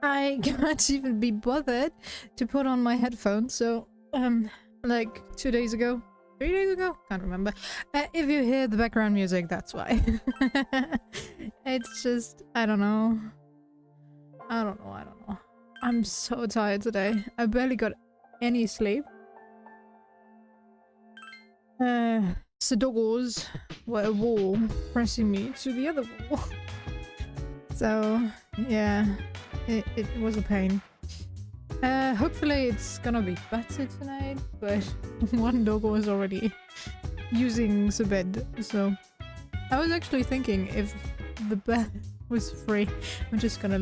I can't even be bothered to put on my headphones, so, like 2 days ago, 3 days ago? Can't remember. If you hear the background music, that's why. It's just, I don't know. I don't know. I'm so tired today. I barely got any sleep. Doggos were a wall pressing me to the other wall. So, yeah, it was a pain. Hopefully it's gonna be better tonight, but one doggo is already using the bed, so... I was actually thinking if the bed was free, I'm just gonna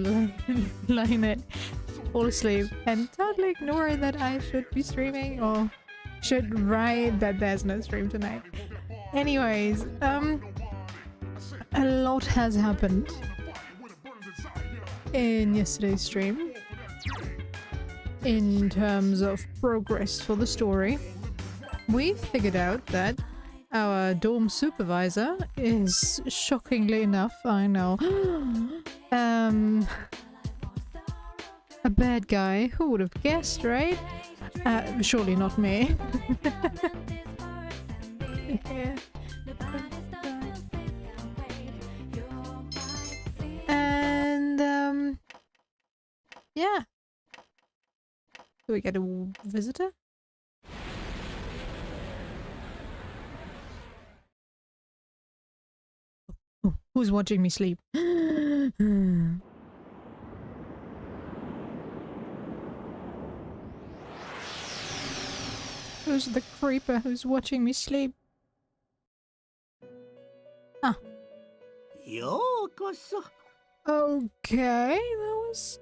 lie in it, fall asleep, and totally ignore that I should be streaming, or should write that there's no stream tonight. Anyways, a lot has happened in yesterday's stream in terms of progress for the story. We figured out that our dorm supervisor is, shockingly enough, I know, a bad guy. Who would have guessed, right? Surely not me. Yeah. And, yeah. Do we get a visitor? Oh, who's watching me sleep? Who's the creeper who's watching me sleep? Ah. Okay, that was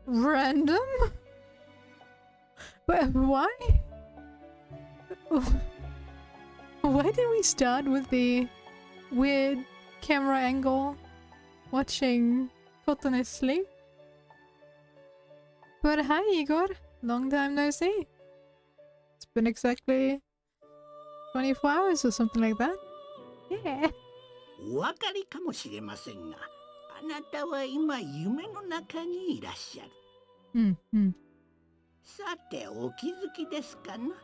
random. But why? Why did we start with the weird camera angle watching Kotone sleep? But hi Igor, long time no see. It's been exactly 24 hours or something like that. Yeah. お分かりかもしれませんが、あなたは今夢の中にいらっしゃる。さて、お気づきですかな？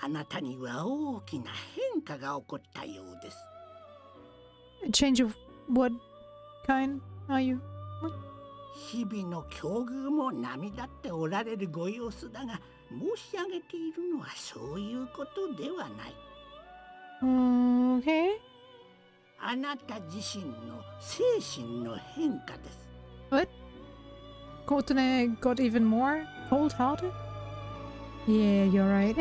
あなたには大きな変化が起こったようです。A change of what kind are you? What? 日々の境遇も波立っておられるご様子だが、申し上げているのはそういうことではない。Okay. あなた自身の精神の変化です。What? Kotone got even more cold-hearted? Yeah, you're right.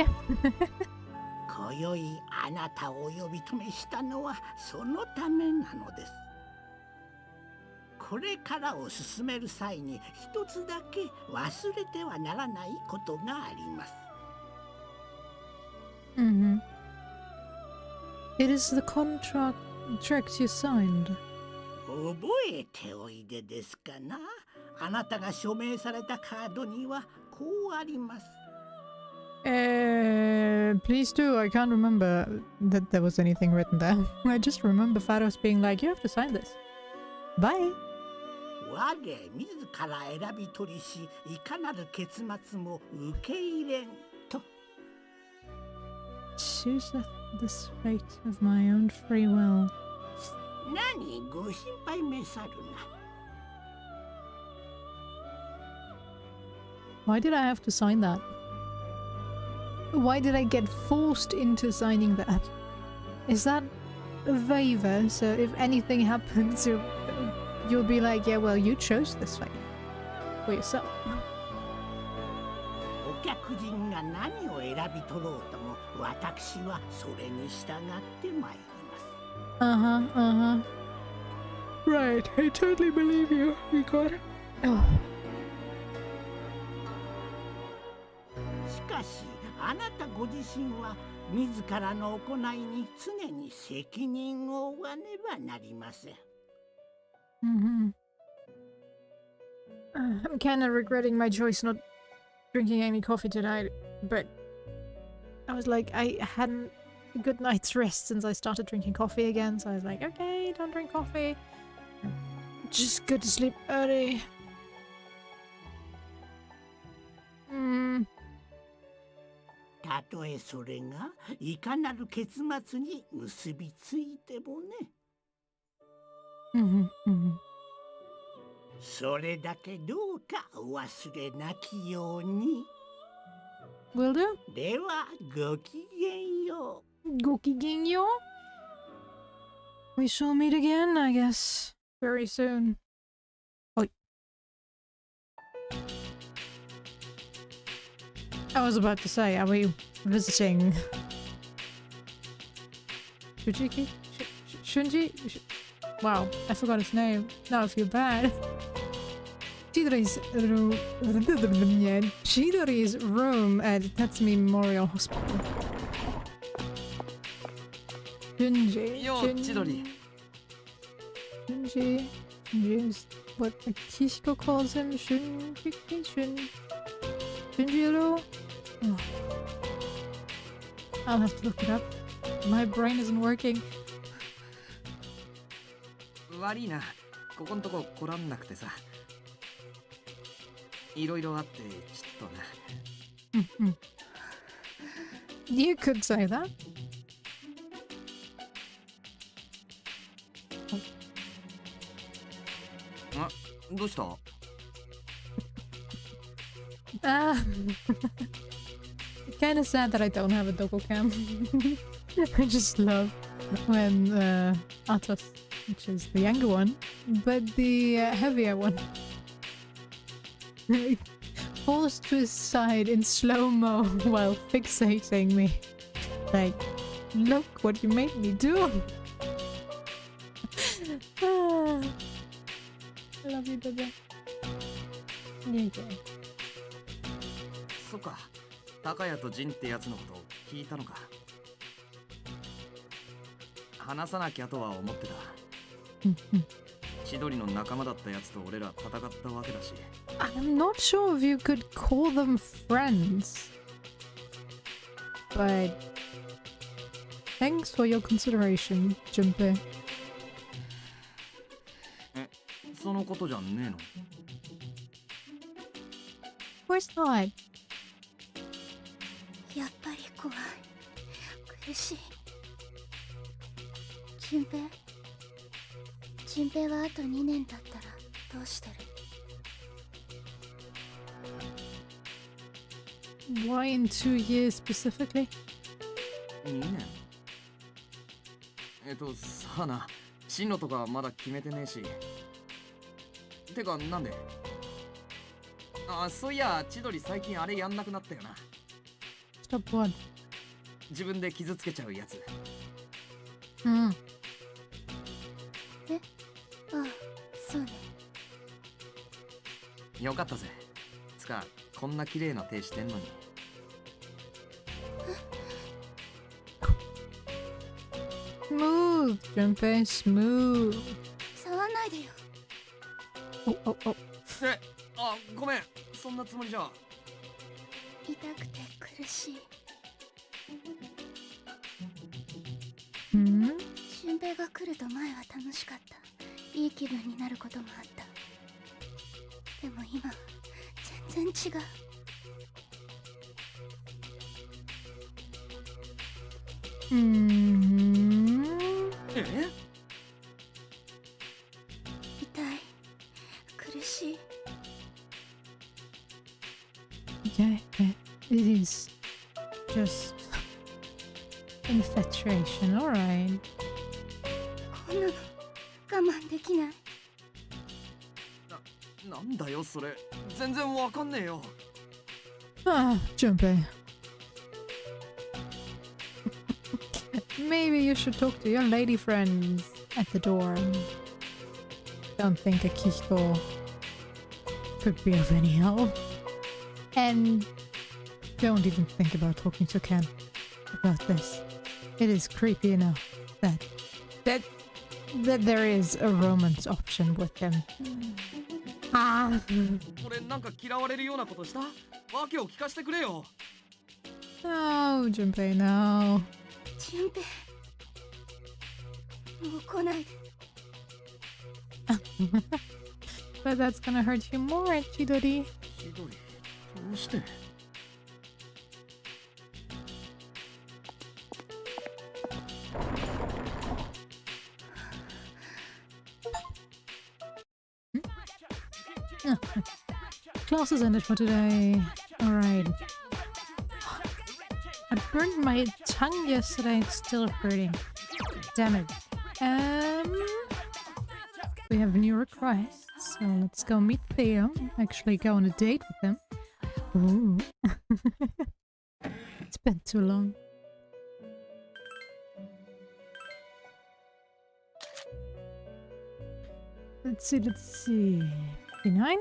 今宵あなたをお呼び止めしたのはそのためなのです。これからを進める際に一つだけ忘れてはならないことがあります。It is the contract you signed. 覚えておいでですかな。あなたが署名されたカードにはこうあります。Please do. I can't remember that there was anything written there. I just remember Faros being like, you have to sign this. Bye. 我自ら選び取りし、いかなる結末も受け入れんと。Choose this fate of my own free will. 何ご心配めさるな。Why did I have to sign that? Why did I get forced into signing that? Is that a favor? So if anything happens, you'll be like, yeah, well, you chose this fate for yourself. お客人が何を選び取ろうとも、私はそれに従ってまいります。Right, I totally believe you, Igor. Oh. しかし、あなたご自身は自らの行いに常に責任を負わねばなりません。I'm kind of regretting my choice not drinking any coffee tonight, but I was like, I hadn't a good night's rest since I started drinking coffee again, so I was like, okay, don't drink coffee. Just go to sleep early. とえそれがいかなる結末に結びついてもね。それだけどうかお忘れなきように。Will do. ではごきげんよう。ごきげんよう. We shall meet again, I guess, very soon. Oi. I was about to say, are we visiting Shujiki? Shunji? Wow, I forgot his name. Now I feel bad. Chidori's room at Tatsumi Memorial Hospital. Shunji. Yo, Chidori. Shunji is what Akishiko calls him. Shunjiro? Oh. I'll have to look it up. My brain isn't working. 悪いな、ここんとこ来らんなくてさ。いろいろあってちょっとな。You could say that. Oh. どうした? Kind of sad that I don't have a Dogo cam. I just love when Atos, which is the younger one, but the heavier one, falls to his side in slow-mo while fixating me. Like, look what you made me do! I love you, Dogo. Yeah. そっか、高谷と仁ってやつのこと聞いたのか。話さなきゃとは思ってた。千鳥の仲間だったやつと俺ら戦ったわけだし。I'm not sure if you could call them friends, but thanks for your consideration, Junpei. え、そのことじゃねえの? Of course not. やっぱり怖い。苦しい。順平はあと2年経ったらどうしてる? Why in 2 years specifically? 2年? さあな、進路とかまだ決めてねえし。てか、なんで? あ、そういや、千鳥最近あれやんなくなったよな。Stop what? 自分で傷つけちゃうやつ。え? ああ、そうね。よかったぜ。つか、こんな綺麗な手してんのに。Smooth, Junpei, smooth. 触んないでよ。Oh. あ、ごめん。そんなつもりじゃ。痛くて苦しい。俊平が来ると前は楽しかった。いい気分になることもあった。でも今は全然違う。え？痛い。苦しい。Yeah, it is just infatuation, alright. こんなの我慢できない。なんだよそれ。全然わかんねえよ。Ah, Junpei. Maybe you should talk to your lady friends at the dorm. Don't think Akihiko could be of any help. And don't even think about talking to Ken about this. It is creepy enough that there is a romance option with him. 俺なんか嫌われるようなことした？わけを聞かせてくれよ。No, Junpei, no. 順平、もう来ないで。But that's gonna hurt you more, Chidori. 千鳥、どうして？ Class is ended for today. Alright. I burned my tongue yesterday, it's still hurting. Damn it. We have new requests, so let's go meet Theo. Actually go on a date with him. Ooh. It's been too long. Let's see. 59?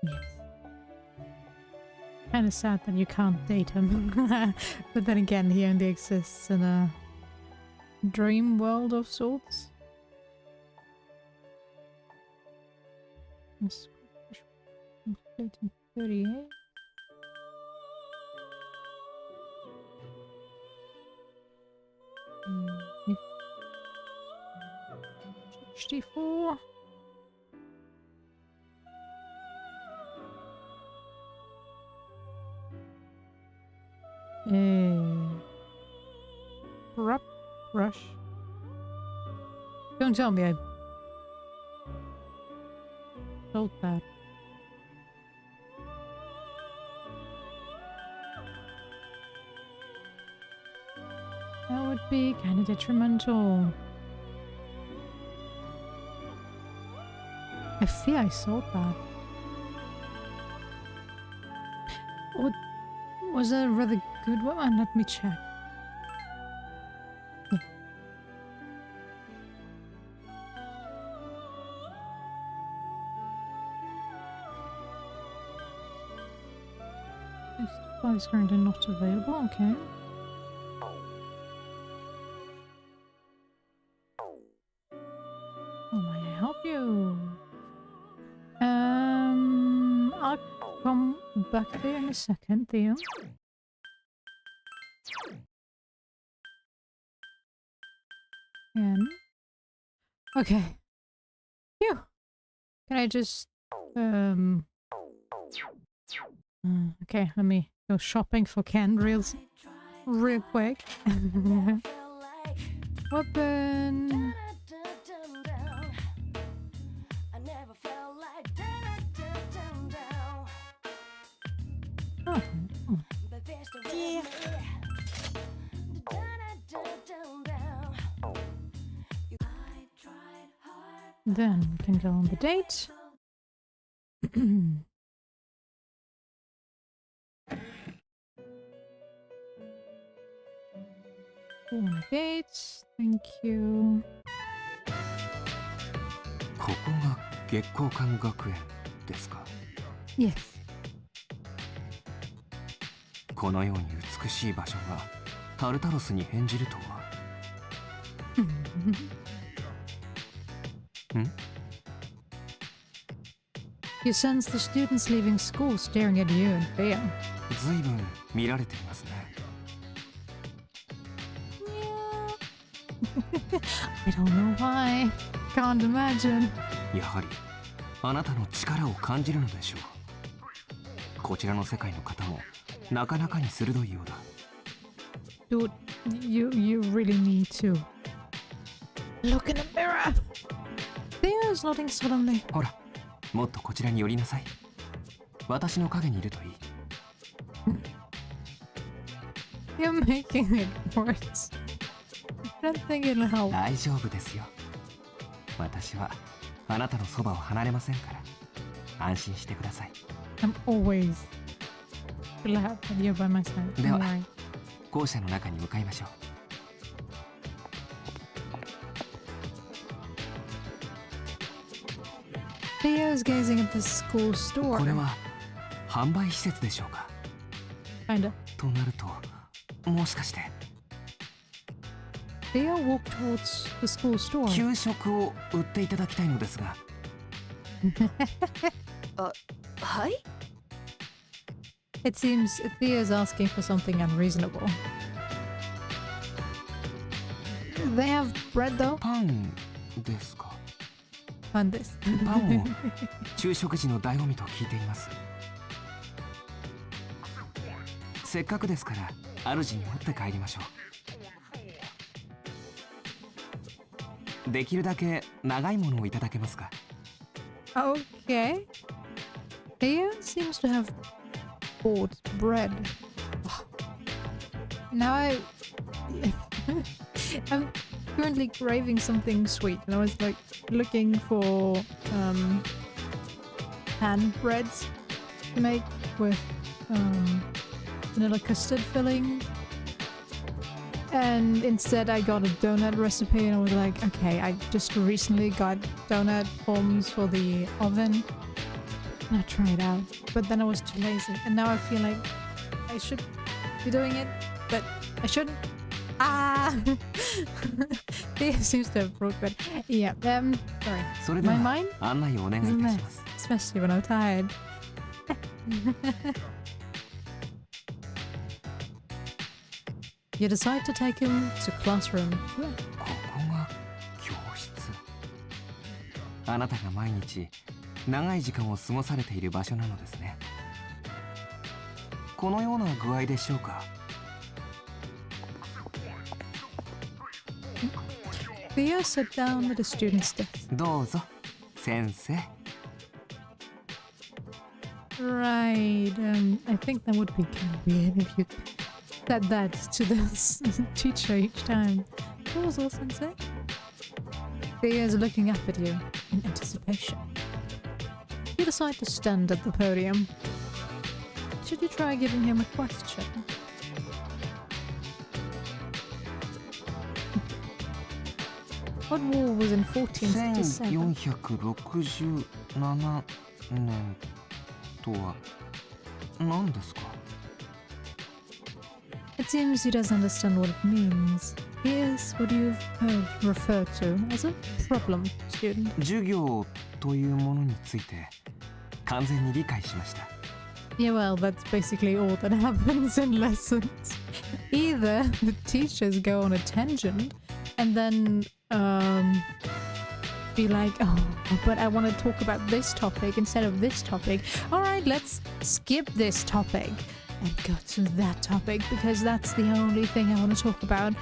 Yes. Kinda sad that you can't date him. But then again, he only exists in a dream world of sorts. 38. Mm, 64. Rush. Don't tell me I told that. That would be kind of detrimental. I fear I sold that. What was a rather good one? Let me check. Yeah. This is currently not available. Okay. How may I help you? I'll come back there in a second, Theo. Okay. Phew. Can I just okay, let me go shopping for candles real quick. Open. Oh. Yeah. Then we can go on the date. Go on a date. Thank you. ここが月光館学園ですか。 Yes. このように美しい場所がタルタロスに変じるとは。You sense the students leaving school staring at you and Theo. ずいぶん見られていますね。I don't know why. Can't imagine. やはりあなたの力を感じるのでしょう。こちらの世界の方もなかなかに鋭いようだ。Dude, you really need to look in the mirror. Theo's nodding solemnly. ほら、もっとこちらに寄りなさい。私の影にいるといい。You're making it worse. I don't think it'll help. 大丈夫ですよ。私はあなたのそばを離れませんから。安心してください。I'm always glad that you're by my side. では Don't worry. 校舎の中に向かいましょう。Theo's gazing at the school store. これは販売施設でしょうか。 Kinda. となると、もしかして Theo walked towards the school store. 給食を売っていただきたいのですが。はい。 It seems Theo's asking for something unreasonable. They have bread though. パンですか。 And this. パンを昼食時の醍醐味と聞いています。せっかくですから主に持って帰りましょう。できるだけ長いものをいただけますか。Okay. Theo seems to have bought bread. Now I'm currently craving something sweet, and I was like looking for pan breads to make with vanilla custard filling. And instead I got a donut recipe, and I was like, okay, I just recently got donut forms for the oven. And I tried it out, but then I was too lazy, and now I feel like I should be doing it, but I shouldn't. Ah! It seems to have broke, but yeah, sorry. My mind is a mess, especially when I'm tired. You decide to take him to classroom. ここが教室。あなたが毎日長い時間を過ごされている場所なのですね。このような具合でしょうか。Theo sat down at a student's desk. どうぞ、先生。Right, I think that would be kind of weird if you said that to the teacher each time. What was all sensei? Theo's looking up at you in anticipation. You decide to stand at the podium. Should you try giving him a question? What war was in 1467? 1467年とは何ですか？ It seems he doesn't understand what it means. Here's what you've heard referred to as a problem student. 授業というものについて完全に理解しました。 Yeah, well, that's basically all that happens in lessons. Either the teachers go on a tangent and then be like, oh, but I want to talk about this topic instead of this topic. All right, let's skip this topic and go to that topic because that's the only thing I want to talk about.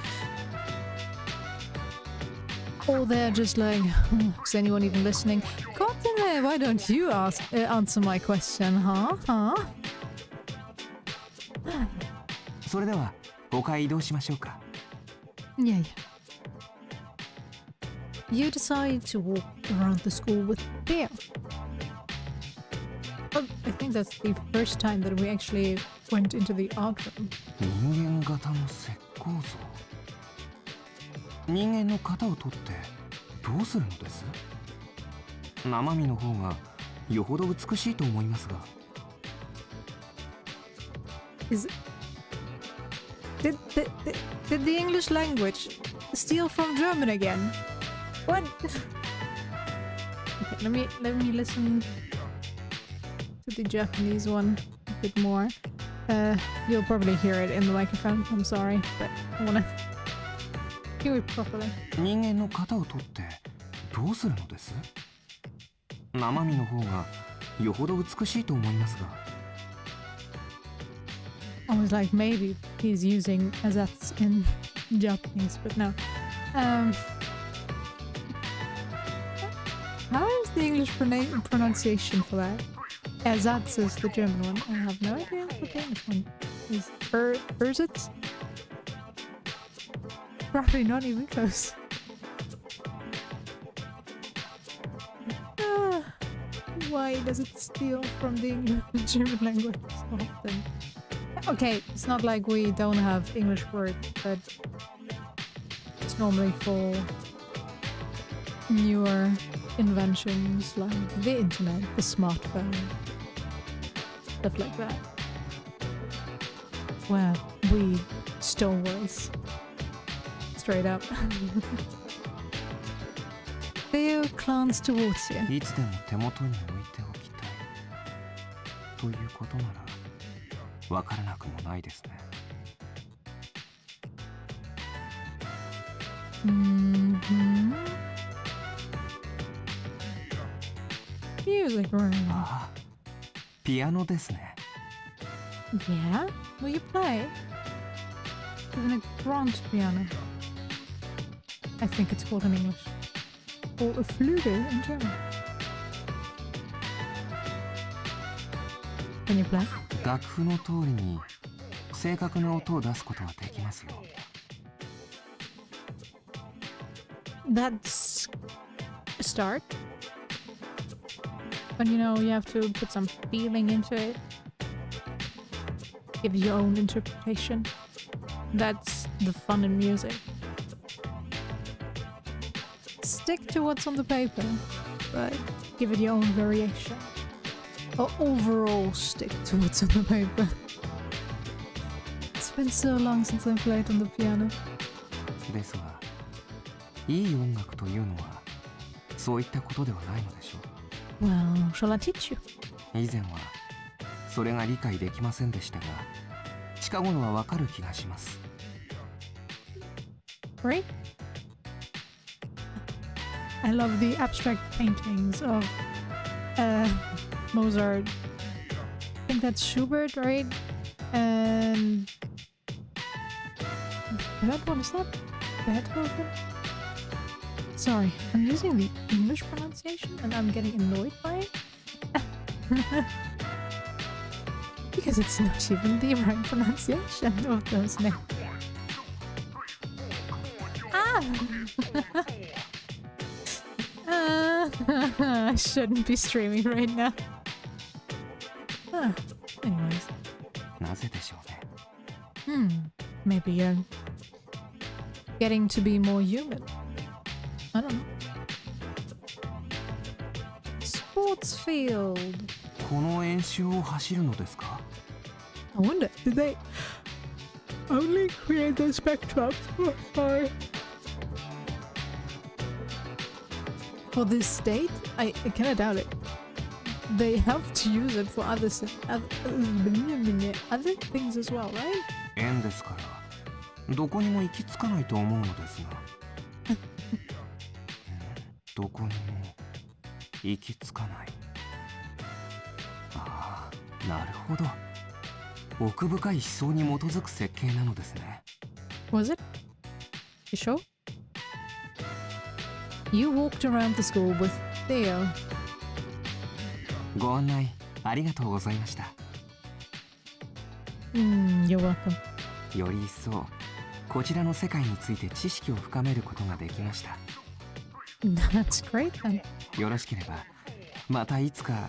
Or they're just like, is anyone even listening? God damn it, why don't you answer my question, huh? それでは他へ移動しましょうか。 Yeah. You decide to walk around the school with Theo. Oh, I think that's the first time that we actually went into the art room. 人間型の石膏像。人間の型を取ってどうするのです？生身の方がよほど美しいと思いますが。Did the English language steal from German again? What? Okay, let me listen to the Japanese one a bit more. You'll probably hear it in the microphone. I'm sorry, but I wanna hear it properly. 人間の型を取ってどうするのです？生身の方がよほど美しいと思いますが。 I was like, maybe he's using azats in Japanese, but no. How is the English pronunciation for that? Azats is the German one. I have no idea what the English one is. Erzats? Probably not even close. Why does it steal from the English and German language so often? Okay, it's not like we don't have English words, but it's normally for newer inventions like the internet, the smartphone, stuff like that. Where we stole words. Straight up. Theo glanced towards you. いつでも手元に置いておきたいということならわからなくもないですね。Music room. ああ、ピアノですね。Yeah? Will you play? Even a grand piano. I think it's called in English. Or a Flügel in German. Can you play? 楽譜の通りに正確な音を出すことはできますよ。That's a start. But you know, you have to put some feeling into it. Give your own interpretation. That's the fun in music. Stick to what's on the paper, but give it your own variation. Or overall stick to what's on the paper. It's been so long since I played on the piano. ですが、いい音楽というのはそういったことではないのでしょう。Well, shall I teach you? 以前はそれが理解できませんでしたが、近頃はわかる気がします。Great. I love the abstract paintings of Mozart. I think that's Schubert, right? And that one, is that Beethoven? Sorry, I'm using the English pronunciation and I'm getting annoyed by it. Because it's not even the right pronunciation of those names. I shouldn't be streaming right now. Anyways. なぜでしょうね。Maybe you're getting to be more human. I don't know. Sports field. この演習を走るのですか？ I wonder, did they only create those spectrums? Oh, sorry. For this state? I kind of doubt it. They have to use it for other things as well, right? 円ですからどこにも行き着かないと思うのですがどこにも行き着かない。ああ、なるほど。奥深い思想に基づく設計なのですね。Was it? You sure? You walked around the school with Theo. ご案内ありがとうございました。You're welcome. より一層こちらの世界について知識を深めることができました。That's great then. よろしければまたいつか。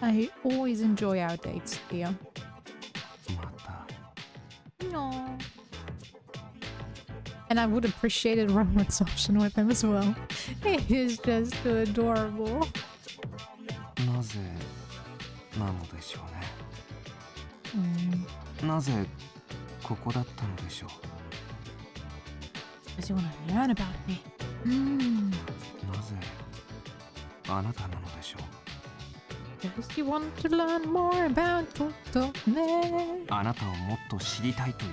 I always enjoy our dates, Theo. また。No. And I would appreciate a romance option with him as well. He is just too adorable. なぜなのでしょうね。なぜここだったのでしょう。Does he want to learn about me? なぜあなたなのでしょう。Does he want to learn more about Totone? あなたをもっと知りたいという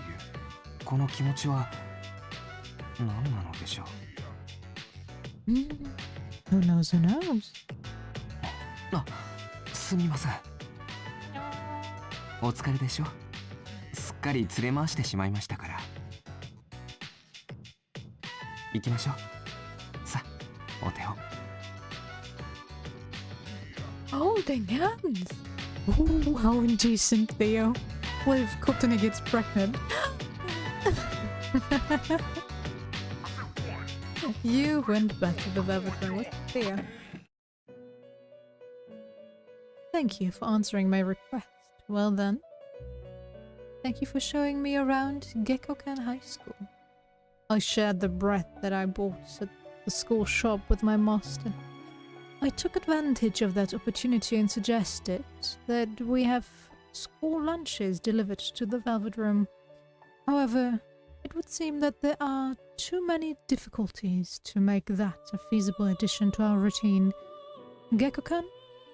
この気持ちは何なのでしょう。Who knows, who knows? あ、すみません。お疲れでしょ。すっかり連れ回してしまいましたから。行きましょう。さあ、お手を。Holding hands? Oh, how indecent, Theo. What if Kotone gets pregnant? You went back to the velvet room with Theo. Thank you for answering my request. Well then. Thank you for showing me around Gekkokan High School. I shared the bread that I bought at the school shop with my master. I took advantage of that opportunity and suggested that we have school lunches delivered to the Velvet Room. However, it would seem that there are too many difficulties to make that a feasible addition to our routine. Gekkokan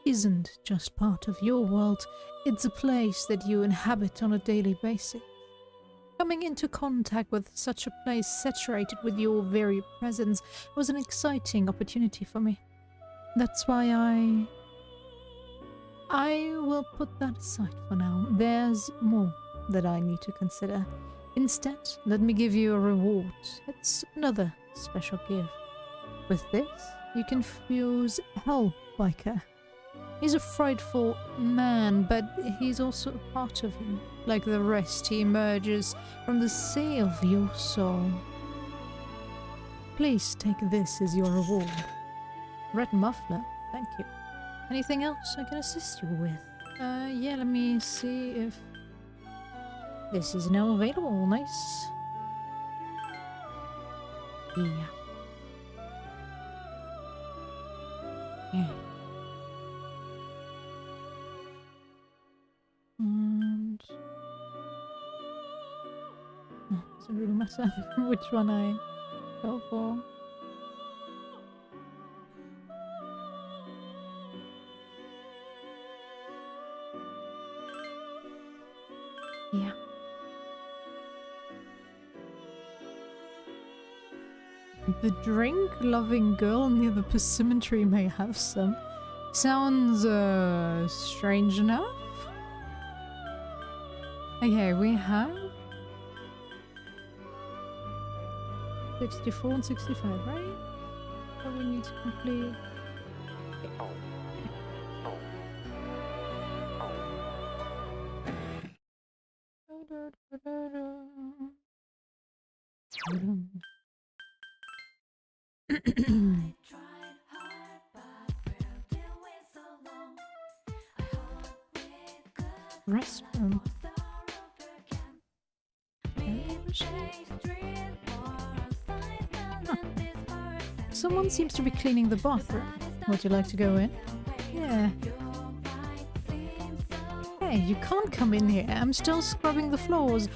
isn't just part of your world, it's a place that you inhabit on a daily basis. Coming into contact with such a place saturated with your very presence was an exciting opportunity for me. That's why I will put that aside for now. There's more that I need to consider. Instead, let me give you a reward. It's another special gift. With this, You confuse Hellbiker. He's a frightful man, but he's also a part of you. Like the rest, he emerges from the sea of your soul. Please take this as your reward. Red muffler, thank you. Anything else I can assist you with? Yeah, let me see if this is now available. Nice. Yeah. Yeah. And doesn't really matter which one I go for. Yeah. The drink-loving girl near the persimmon tree may have some. Sounds, strange enough. Okay, we have 64 and 65, right? What we need to complete. Restroom. Huh. Someone seems to be cleaning the bathroom. Would you like to go in? Yeah. Hey, you can't come in here. I'm still scrubbing the floors.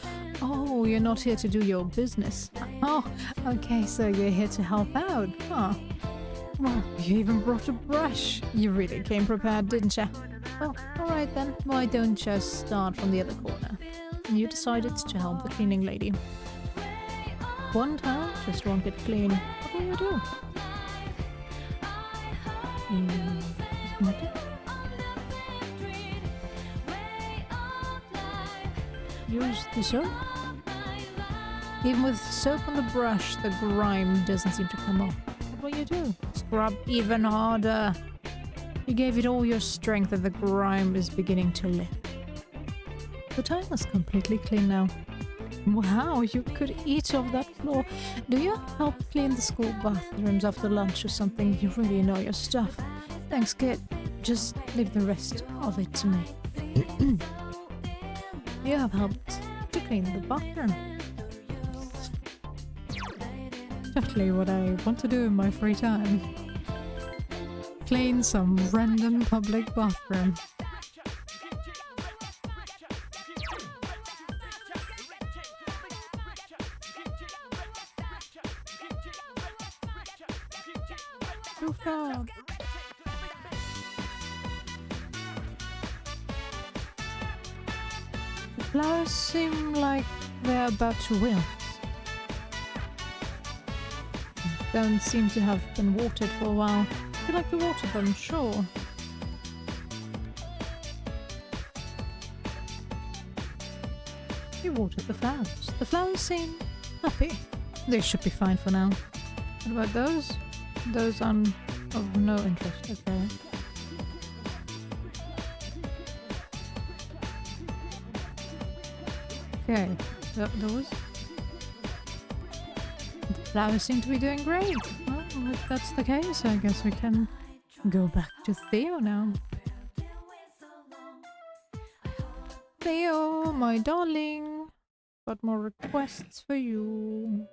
Oh, you're not here to do your business. Oh, okay, so you're here to help out. Huh. Well, you even brought a brush. You really came prepared, didn't you? Oh, alright then. Why don't you start from the other corner? You decided to help the cleaning lady. One towel just won't get clean. What will you do? Use the soap? Even with soap on the brush, the grime doesn't seem to come off. What will you do? Scrub even harder. You gave it all your strength and the grime is beginning to lift. The tile is completely clean now. Wow, you could eat off that floor. Do you help clean the school bathrooms after lunch or something? You really know your stuff. Thanks, kid. Just leave the rest of it to me. You have helped to clean the bathroom. Definitely what I want to do in my free time. Clean some random public bathroom. Rooftop. The flowers seem like they're about to wilt. Don't seem to have been watered for a while. If you like to water them, sure. You watered the flowers. The flowers seem happy. They should be fine for now. What about those? Those are of no interest, okay. Okay, those. The flowers seem to be doing great. Well, if that's the case, I guess we can go back to Theo now. Theo, my darling. Got more requests for you.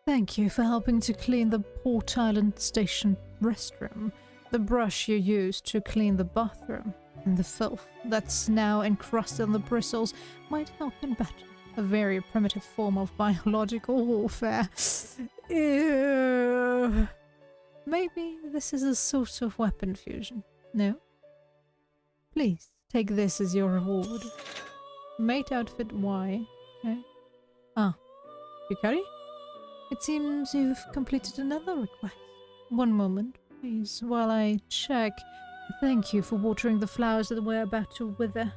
Thank you for helping to clean the Port Island Station restroom. The brush you used to clean the bathroom and the filth that's now encrusted on the bristles might help in battle. A very primitive form of biological warfare. Ew. Maybe this is a sort of weapon fusion. No? Please, take this as your reward. Mate outfit Y. Okay. Ah. Yukari? It seems you've completed another request. One moment, please, while I check. Thank you for watering the flowers that were about to wither.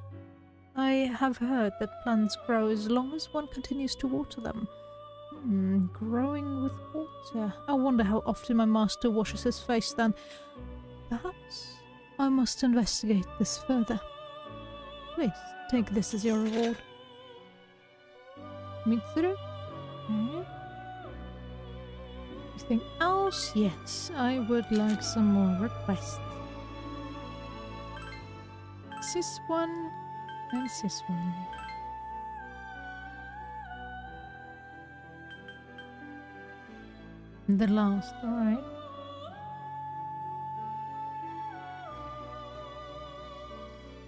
I have heard that plants grow as long as one continues to water them. Growing with water. I wonder how often my master washes his face then. Perhaps I must investigate this further. Please, take this as your reward. Mitsuru? Okay. Anything else? Yes, I would like some more requests. This one, and this one. The last, alright.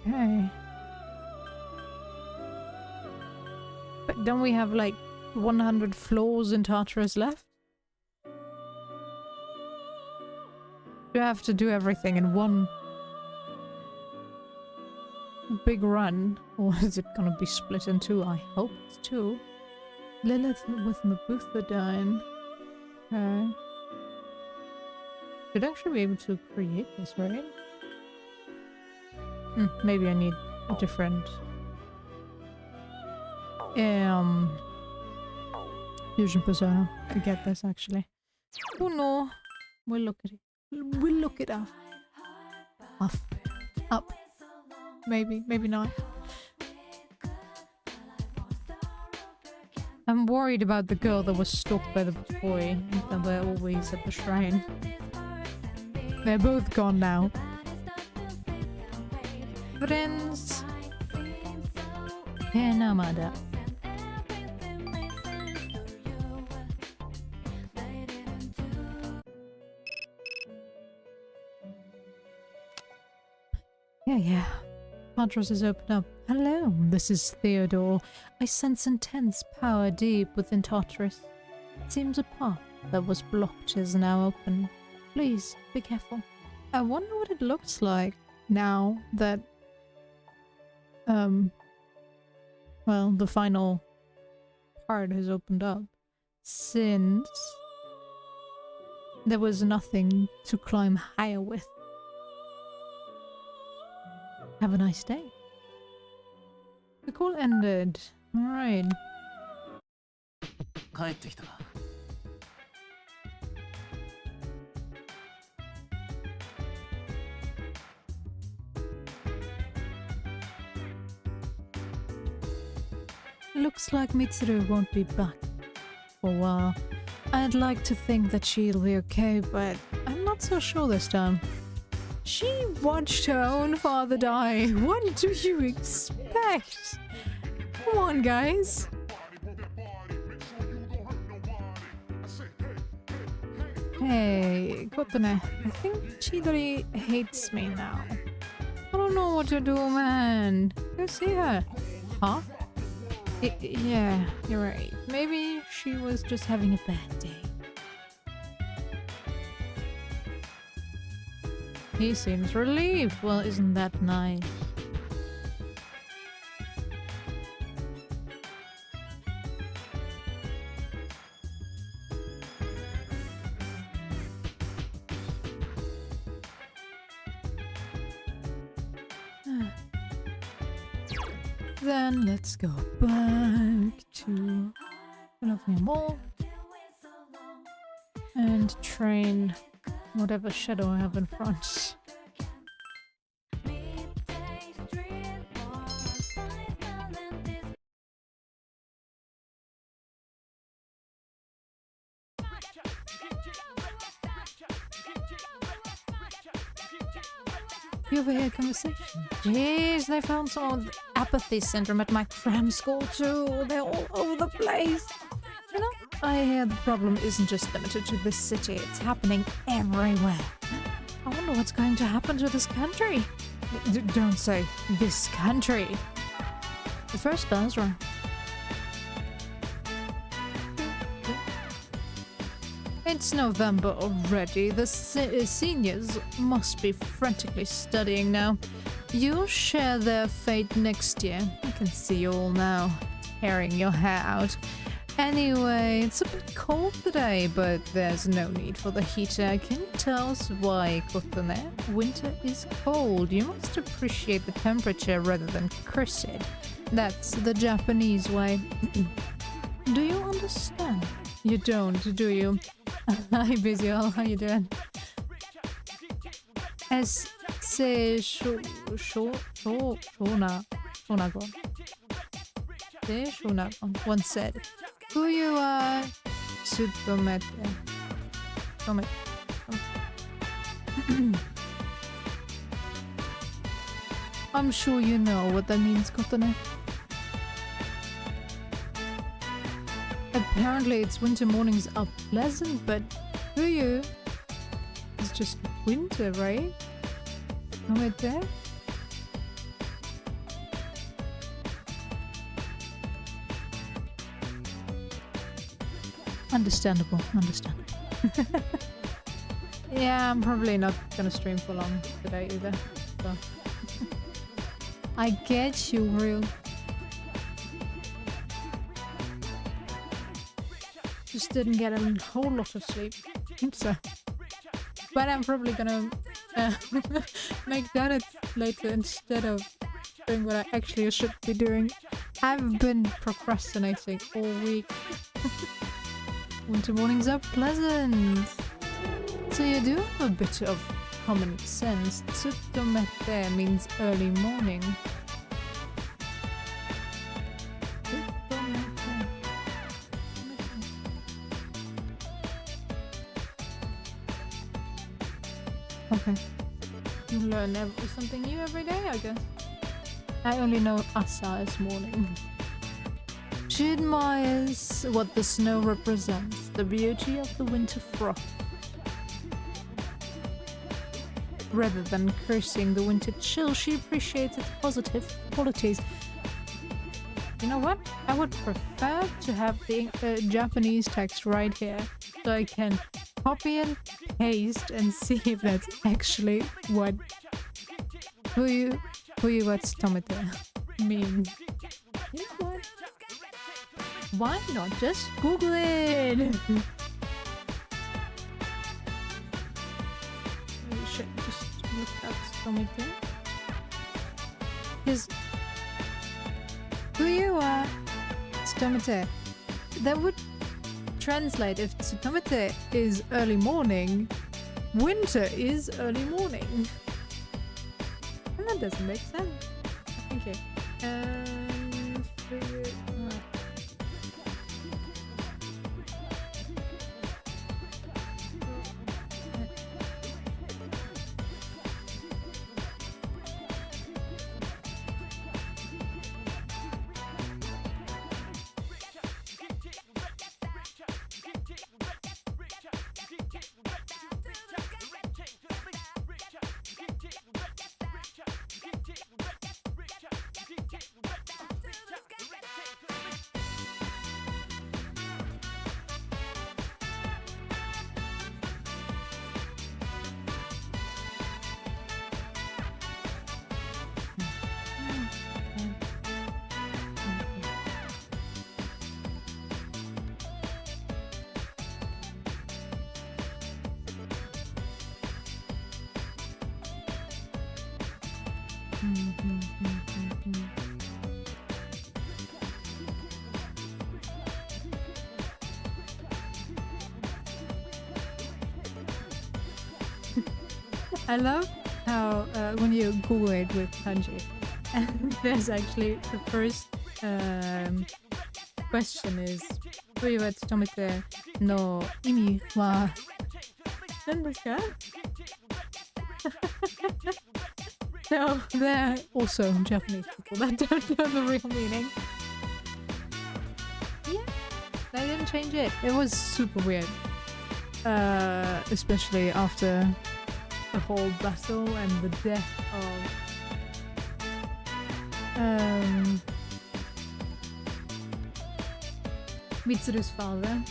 Okay. But don't we have like 100 floors in Tartarus left? You have to do everything in one big run, or is it gonna be split in two? I hope it's two. Lilith with Mabutha dying. Okay. Should actually be able to create this, right? Maybe I need a different fusion persona to get this actually. Oh no. We'll look at it. We'll look it up. Up. Maybe, maybe not. I'm worried about the girl that was stalked by the boy that were always at the shrine. They're both gone now. Friends. Henamada. Yeah. Tartarus is opened up. Hello, this is Theodore. I sense intense power deep within Tartarus. It seems a path that was blocked is now open. Please, be careful. I wonder what it looks like now that, well, the final part has opened up. Since there was nothing to climb higher with. Have a nice day. The call ended. Alright. Looks like Mitsuru won't be back for a while. I'd like to think that she'll be okay, but I'm not so sure this time. She watched her own father die. What do you expect? Come on, guys. Hey, Kotone. I think Chidori hates me now. I don't know what to do, man. Go see her. Huh? Yeah, you're right. Maybe she was just having a bad day. He seems relieved. Well, isn't that nice? Then let's go back to Philadelphia Mall and train whatever shadow I have in front. You overhear conversation. Jeez, they found some of the apathy syndrome at my cram school too. They're all over the place. You know, I hear the problem isn't just limited to this city. It's happening everywhere. I wonder what's going to happen to this country. Don't say this country. The first Basra. It's November already. The seniors must be frantically studying now. You'll share their fate next year. I can see you all now, tearing your hair out. Anyway, it's a bit cold today, but there's no need for the heater. Can you tell us why, Kotone? Winter is cold. You must appreciate the temperature rather than curse it. That's the Japanese way. Do you understand? You don't, do you? Hi Visual, how you doing? Shonagon once said, Fuyu wa tsutomete. I'm sure you know what that means, Kotone. Apparently its winter mornings are pleasant, but Fuyu is just winter, right? Tomete? Understandable. Yeah, I'm probably not gonna stream for long today either, so... I get you, real. Just didn't get a whole lot of sleep, so... But I'm probably gonna make that later instead of doing what I actually should be doing. I've been procrastinating all week. Winter mornings are pleasant. So you do have a bit of common sense. Tsutomete means early morning. Okay. You learn something new every day, I guess. I only know Asa is morning. She admires what the snow represents, the beauty of the winter frost. Rather than cursing the winter chill, she appreciates its positive qualities. You know what? I would prefer to have the Japanese text right here, so I can copy and paste and see if that's actually what Fuyu wa tsutomete means. You know what? Why not just Google it? We should just look up tsutomete. Because Fuyu wa tsutomete, that would translate if tsutomete is early morning, winter is early morning. And that doesn't make sense. Okay. I love how when you Google it with kanji, and there's actually the first question is Fuyu wa tsutomete no imi wa nan desu ka? So there are also Japanese people that don't know the real meaning. Yeah, they didn't change it. It was super weird. Especially after the whole battle and the death of Mitsuru's father.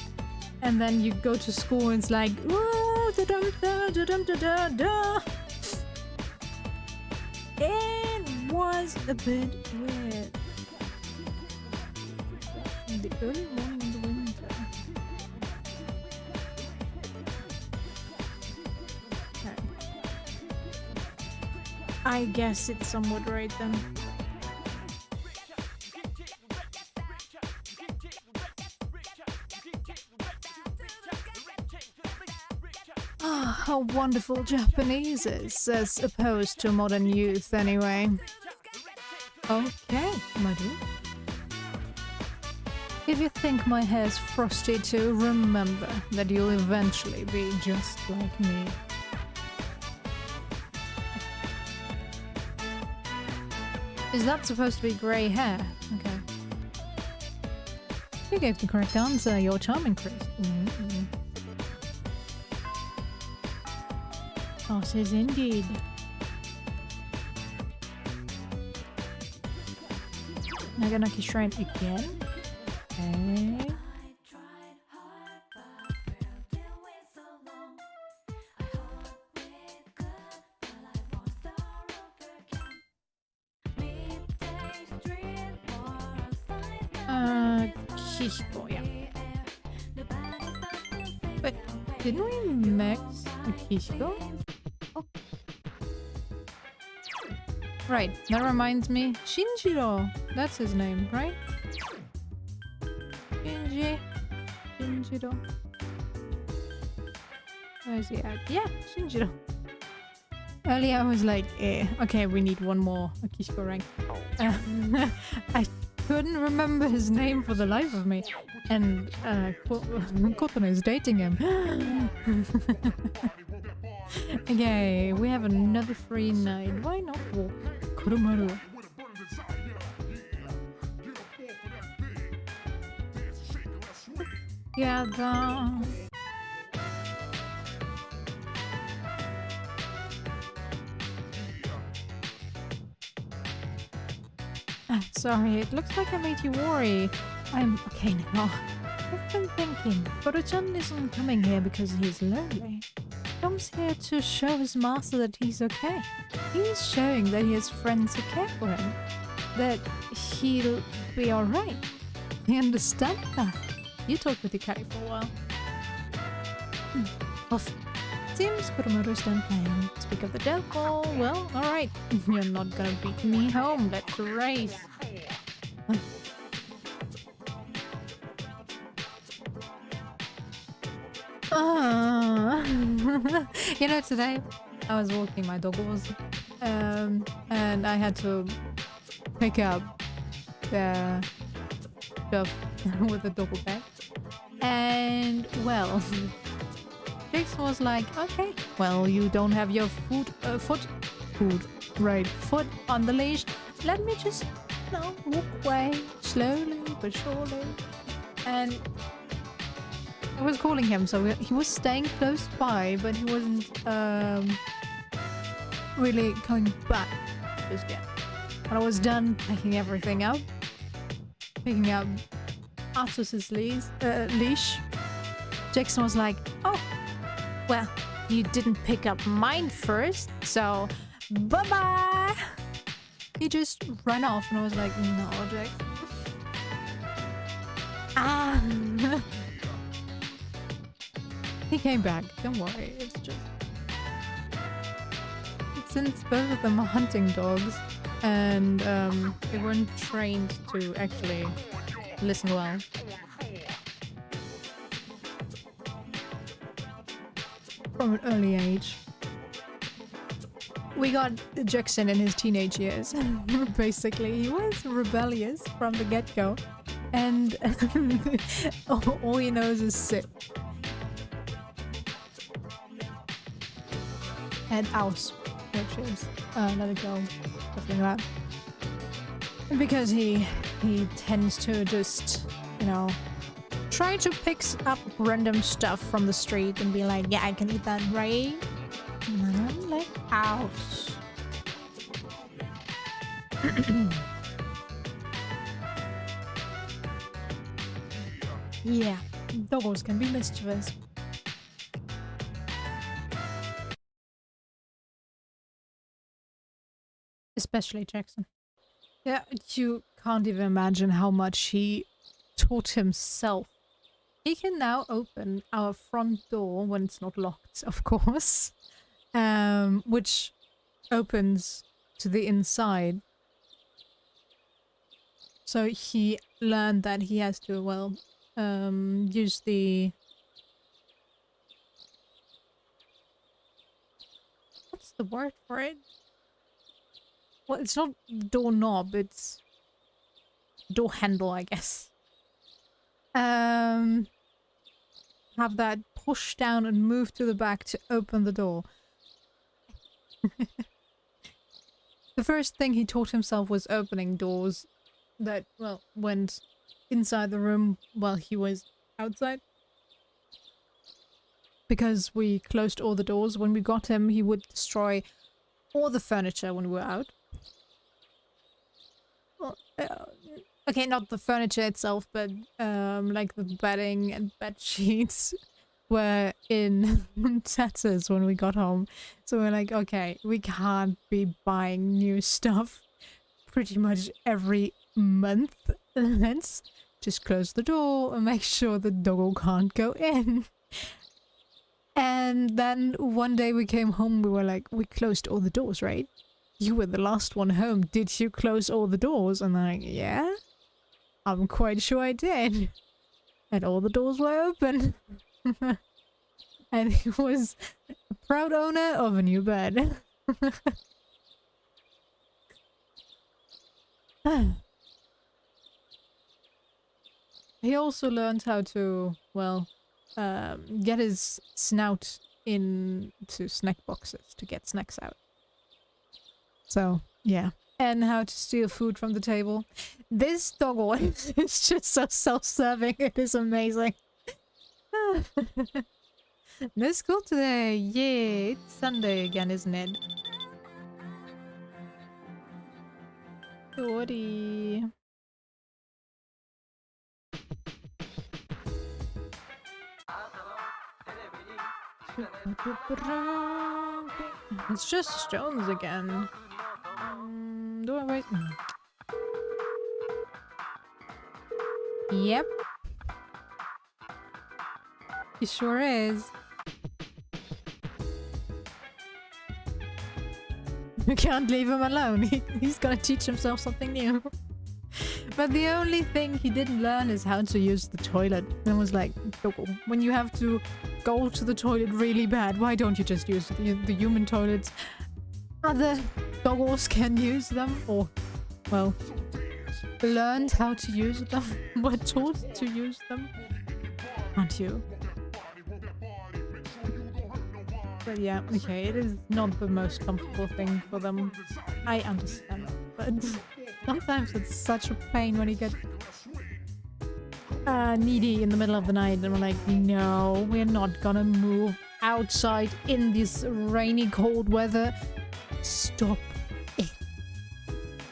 And then you go to school and it's like, ooh, da-dum-da-da-dum-da-da-da. It was a bit weird. In the early morning in the winter. Okay. I guess it's somewhat right then. Ah, how wonderful Japanese is, as opposed to modern youth anyway. Okay, my dear. If you think my hair's frosty too, remember that you'll eventually be just like me. Is that supposed to be grey hair? Okay. You gave the correct answer. You're charming, Chris. Sauces indeed. Naganaki Shrine again? Okay. Kishiko, yeah. But didn't we mix a Kishiko? Oh. Right, that reminds me. Shinjiro! That's his name, right? Shinjiro. Where is he at? Yeah, Shinjiro. Earlier I was like, okay, we need one more Akishiko rank. I couldn't remember his name for the life of me. And Kotono is dating him. Okay, we have another free night. Why not walk Kurumaru? Yeah, sorry, it looks like I made you worry. I'm okay now. I've been thinking, Boruchan isn't coming here because he's lonely. He comes here to show his master that he's okay. He's showing that he has friends who care for him. That he'll be alright. I understand that. You talked with Yukari for a while. Off. Seems Kurumaru's done playing. Speak of the devil. Well, alright. You're not gonna beat me home. Let's race. You know, today I was walking my doggos, and I had to pick up the stuff with the doggo bag. And well, Jason was like, okay, well, you don't have your foot on the leash. Let me just, you know, walk away slowly but surely. And I was calling him, so he was staying close by, but he wasn't really coming back just yet. When I was done picking everything up, picking up Atus's leash, Jackson was like, oh, well, you didn't pick up mine first, so bye-bye! He just ran off, and I was like, no, Jackson. Ah! He came back, don't worry, it's just... Since both of them are hunting dogs, and they weren't trained to actually listen well. From an early age. We got Jackson in his teenage years. Basically, he was rebellious from the get-go. And all he knows is sit. And aus, which is let it go, something like that. Because he tends to just, you know, try to pick up random stuff from the street and be like, yeah, I can eat that, right? And I'm like, aus. Yeah, doggos can be mischievous. Especially Jackson. Yeah, you can't even imagine how much he taught himself. He can now open our front door when it's not locked, of course. Which opens to the inside. So he learned that he has to, well, use the the word for it? Well, it's not doorknob, it's door handle, I guess. Have that push down and move to the back to open the door. The first thing he taught himself was opening doors that, well, went inside the room while he was outside. Because we closed all the doors. When we got him, he would destroy all the furniture when we were out. Well, okay, not the furniture itself, but like the bedding and bed sheets were in tatters when we got home. So we're like, okay, we can't be buying new stuff pretty much every month. Let's just close the door and make sure the doggo can't go in. And then one day we came home, we were like, we closed all the doors, right? You were the last one home. Did you close all the doors? And I'm like, yeah, I'm quite sure I did. And all the doors were open. And he was a proud owner of a new bed. He also learned how to, well, get his snout into snack boxes to get snacks out. So, yeah. And how to steal food from the table. This doggo is just so self-serving. It is amazing. No school today. Yay. It's Sunday again, isn't it? Sorry. It's just stones again. Do I wait? Yep. He sure is. We can't leave him alone. He's gonna teach himself something new. But the only thing he didn't learn is how to use the toilet. And I was like, Doggo, when you have to go to the toilet really bad, why don't you just use the human toilets? Other doggos can use them, or, well, learned how to use them, were taught to use them. Aren't you? But yeah, okay, it is not the most comfortable thing for them. I understand, but sometimes it's such a pain when you get needy in the middle of the night and we're like, no, we're not gonna move outside in this rainy, cold weather. Stop it.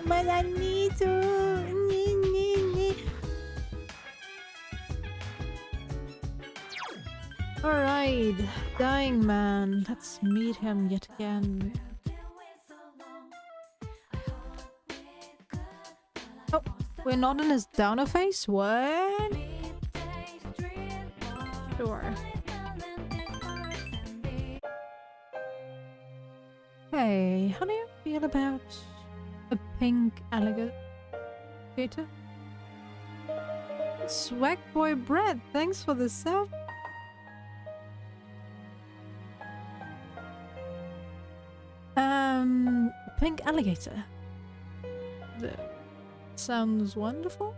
But I need to. Alright, dying man. Let's meet him yet again. Oh, we're not in his downer face? What? Sure. Hey, how do you feel about a pink alligator? Swag boy Brett, thanks for the sub. Pink alligator. That sounds wonderful.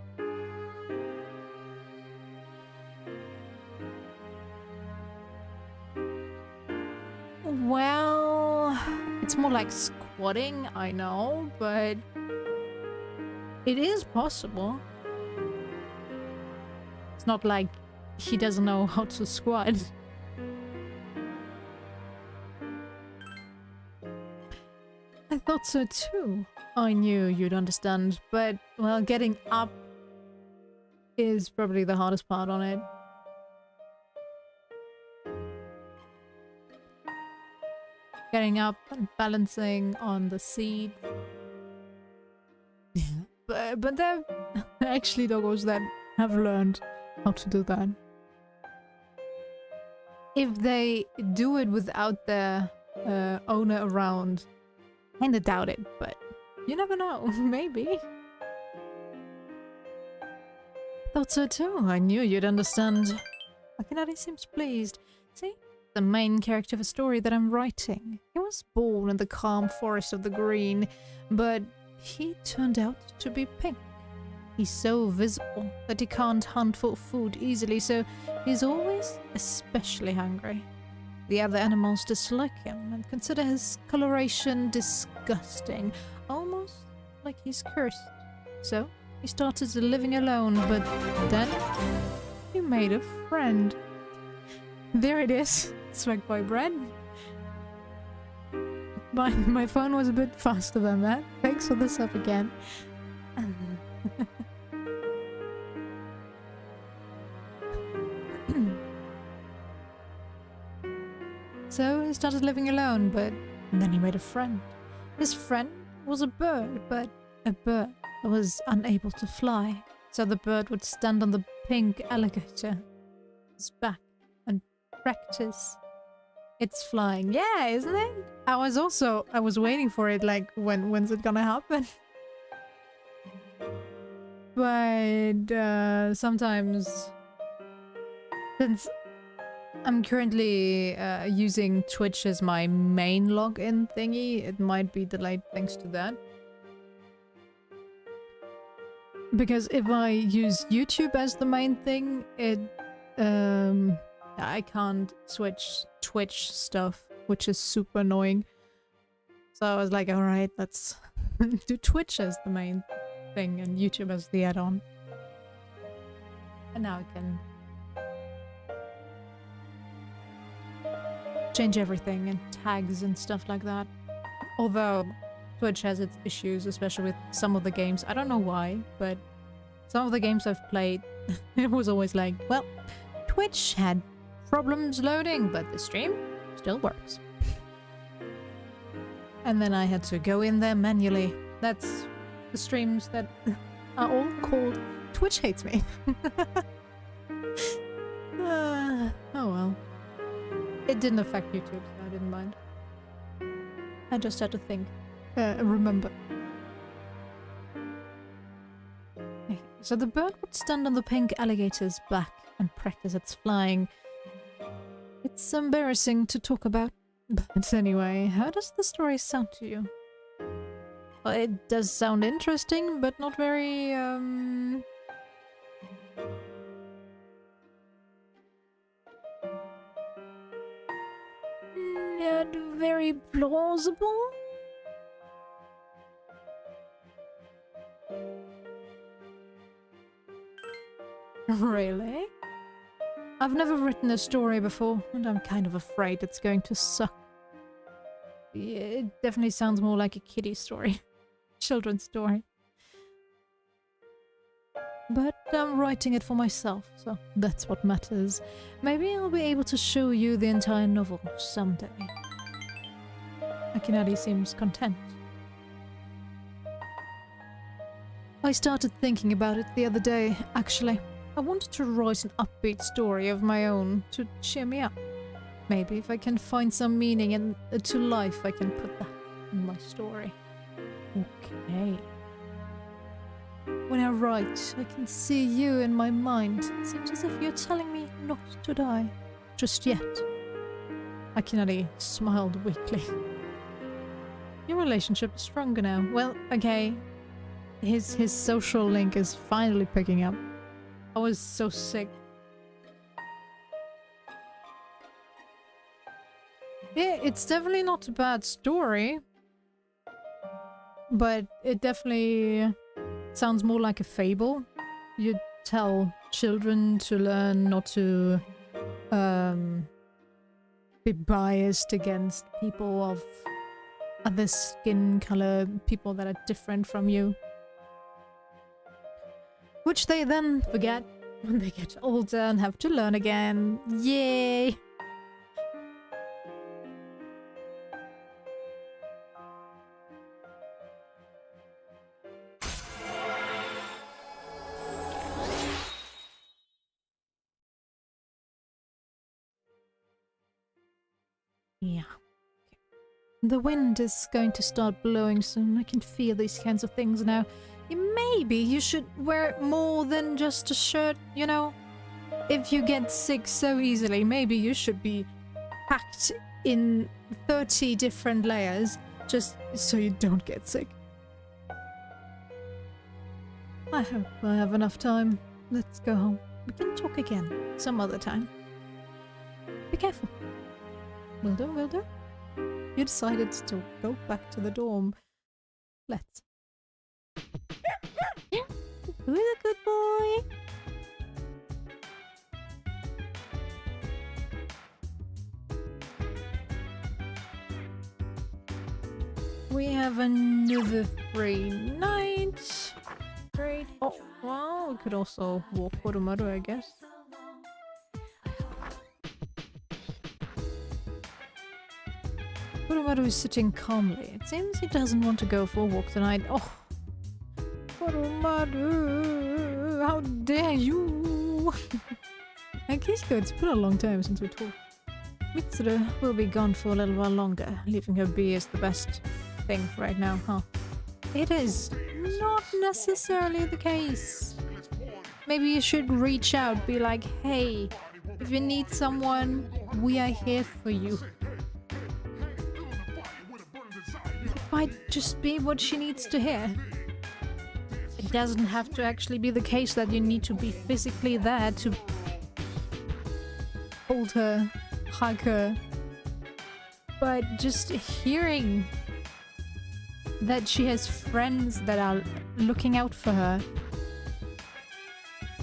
Well, it's more like squatting, I know, but it is possible. It's not like he doesn't know how to squat. I thought so too. I knew you'd understand, but, well, getting up is probably the hardest part on it. Getting up and balancing on the seat. But there are actually doggos that have learned how to do that. If they do it without their owner around, kinda doubt it, but you never know. Maybe. Thought so too. I knew you'd understand. Akinari seems pleased. See? the main character of a story that I'm writing. He was born in the calm forest of the green, but he turned out to be pink. He's so visible that he can't hunt for food easily, so he's always especially hungry. The other animals dislike him and consider his coloration disgusting, almost like he's cursed. So he started living alone, but then he made a friend. There it is, Swag Boy Bread. My phone was a bit faster than that. Thanks for the sub again. So he started living alone, but then he made a friend. His friend was a bird, but a bird that was unable to fly. So the bird would stand on the pink alligator's back and practice its flying. Yeah, isn't it? I was waiting for it, like, when's it gonna happen? But sometimes, since I'm currently using Twitch as my main login thingy, it might be delayed thanks to that. Because if I use YouTube as the main thing, I can't switch Twitch stuff, which is super annoying. So I was like, alright, let's do Twitch as the main thing and YouTube as the add-on. And now I can change everything and tags and stuff like that. Although Twitch has its issues, especially with some of the games. I don't know why, but some of the games I've played, it was always like, well, Twitch had problems loading, but the stream still works. And then I had to go in there manually. That's the streams that are all called Twitch Hates Me. Oh well. It didn't affect YouTube, so I didn't mind. I just had to think. Remember. Okay, so the bird would stand on the pink alligator's back and practice its flying. It's embarrassing to talk about, but anyway, how does the story sound to you? Well, it does sound interesting, but not very, not very plausible? Really? I've never written a story before, and I'm kind of afraid it's going to suck. Yeah, it definitely sounds more like a kiddie story. Children's story. But I'm writing it for myself, so that's what matters. Maybe I'll be able to show you the entire novel someday. Akinari seems content. I started thinking about it the other day, actually. I wanted to write an upbeat story of my own to cheer me up. Maybe if I can find some meaning and to life, I can put that in my story. Okay. When I write, I can see you in my mind. It seems as if you're telling me not to die. Just yet. Akinari smiled weakly. Your relationship is stronger now. Well, okay. His social link is finally picking up. I was so sick. Yeah, it's definitely not a bad story. But it definitely sounds more like a fable. You tell children to learn not to be biased against people of other skin color, people that are different from you. Which they then forget when they get older and have to learn again. Yay! Yeah. Okay. The wind is going to start blowing soon. I can feel these kinds of things now. Maybe you should wear more than just a shirt, you know? If you get sick so easily, maybe you should be packed in 30 different layers just so you don't get sick. I hope I have enough time. Let's go home. We can talk again some other time. Be careful. Will do, will do. You decided to go back to the dorm. Let's. Who's a good boy? We have another 3 nights. Great. Oh, well, we could also walk Koromaru, I guess. Koromaru is sitting calmly. It seems he doesn't want to go for a walk tonight. Oh, Koromaru, how dare you! And Kishiko, it's been a long time since we talked. Mitsuru will be gone for a little while longer. Leaving her be is the best thing right now, huh? It is not necessarily the case. Maybe you should reach out, be like, hey, if you need someone, we are here for you. It might just be what she needs to hear. It doesn't have to actually be the case that you need to be physically there to hold her, hug her. But just hearing that she has friends that are looking out for her,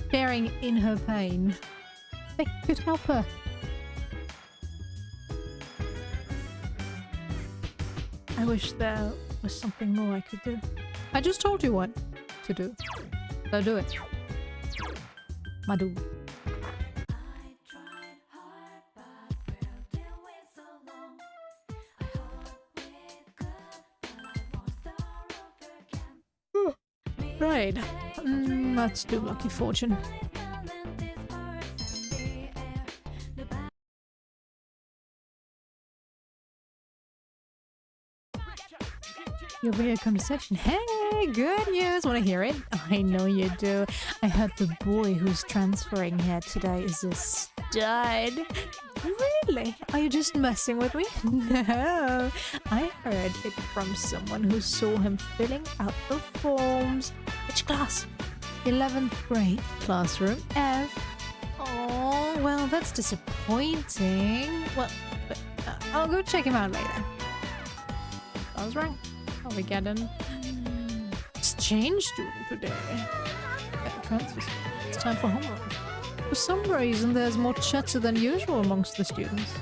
sharing in her pain, they could help her. I wish there was something more I could do. I just told you what to do, so do it. My dude. Right, let's do Lucky Fortune. Your weird conversation. Hey, good news. Want to hear it? I know you do. I heard the boy who's transferring here today is a stud. Really? Are you just messing with me? No. I heard it from someone who saw him filling out the forms. Which class? 11th grade. Classroom F. Oh, well, that's disappointing. Well, but, I'll go check him out later. I was wrong. I'll be getting exchange student today. It's time for homework. For some reason, there's more chatter than usual amongst the students.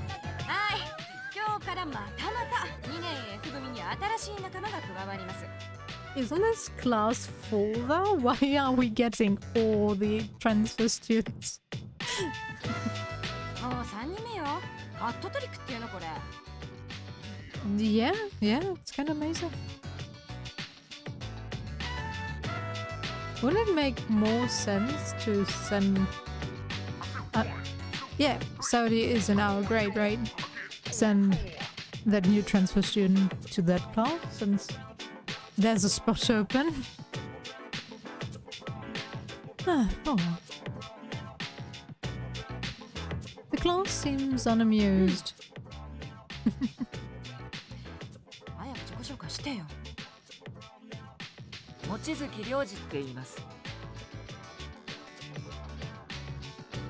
Isn't this class full though? Why are we getting all the transfer students? Yeah, it's kind of amazing. Wouldn't it make more sense to send... yeah, Saudi is in our grade, right? Send that new transfer student to that class since there's a spot open. Oh well. The class seems unamused.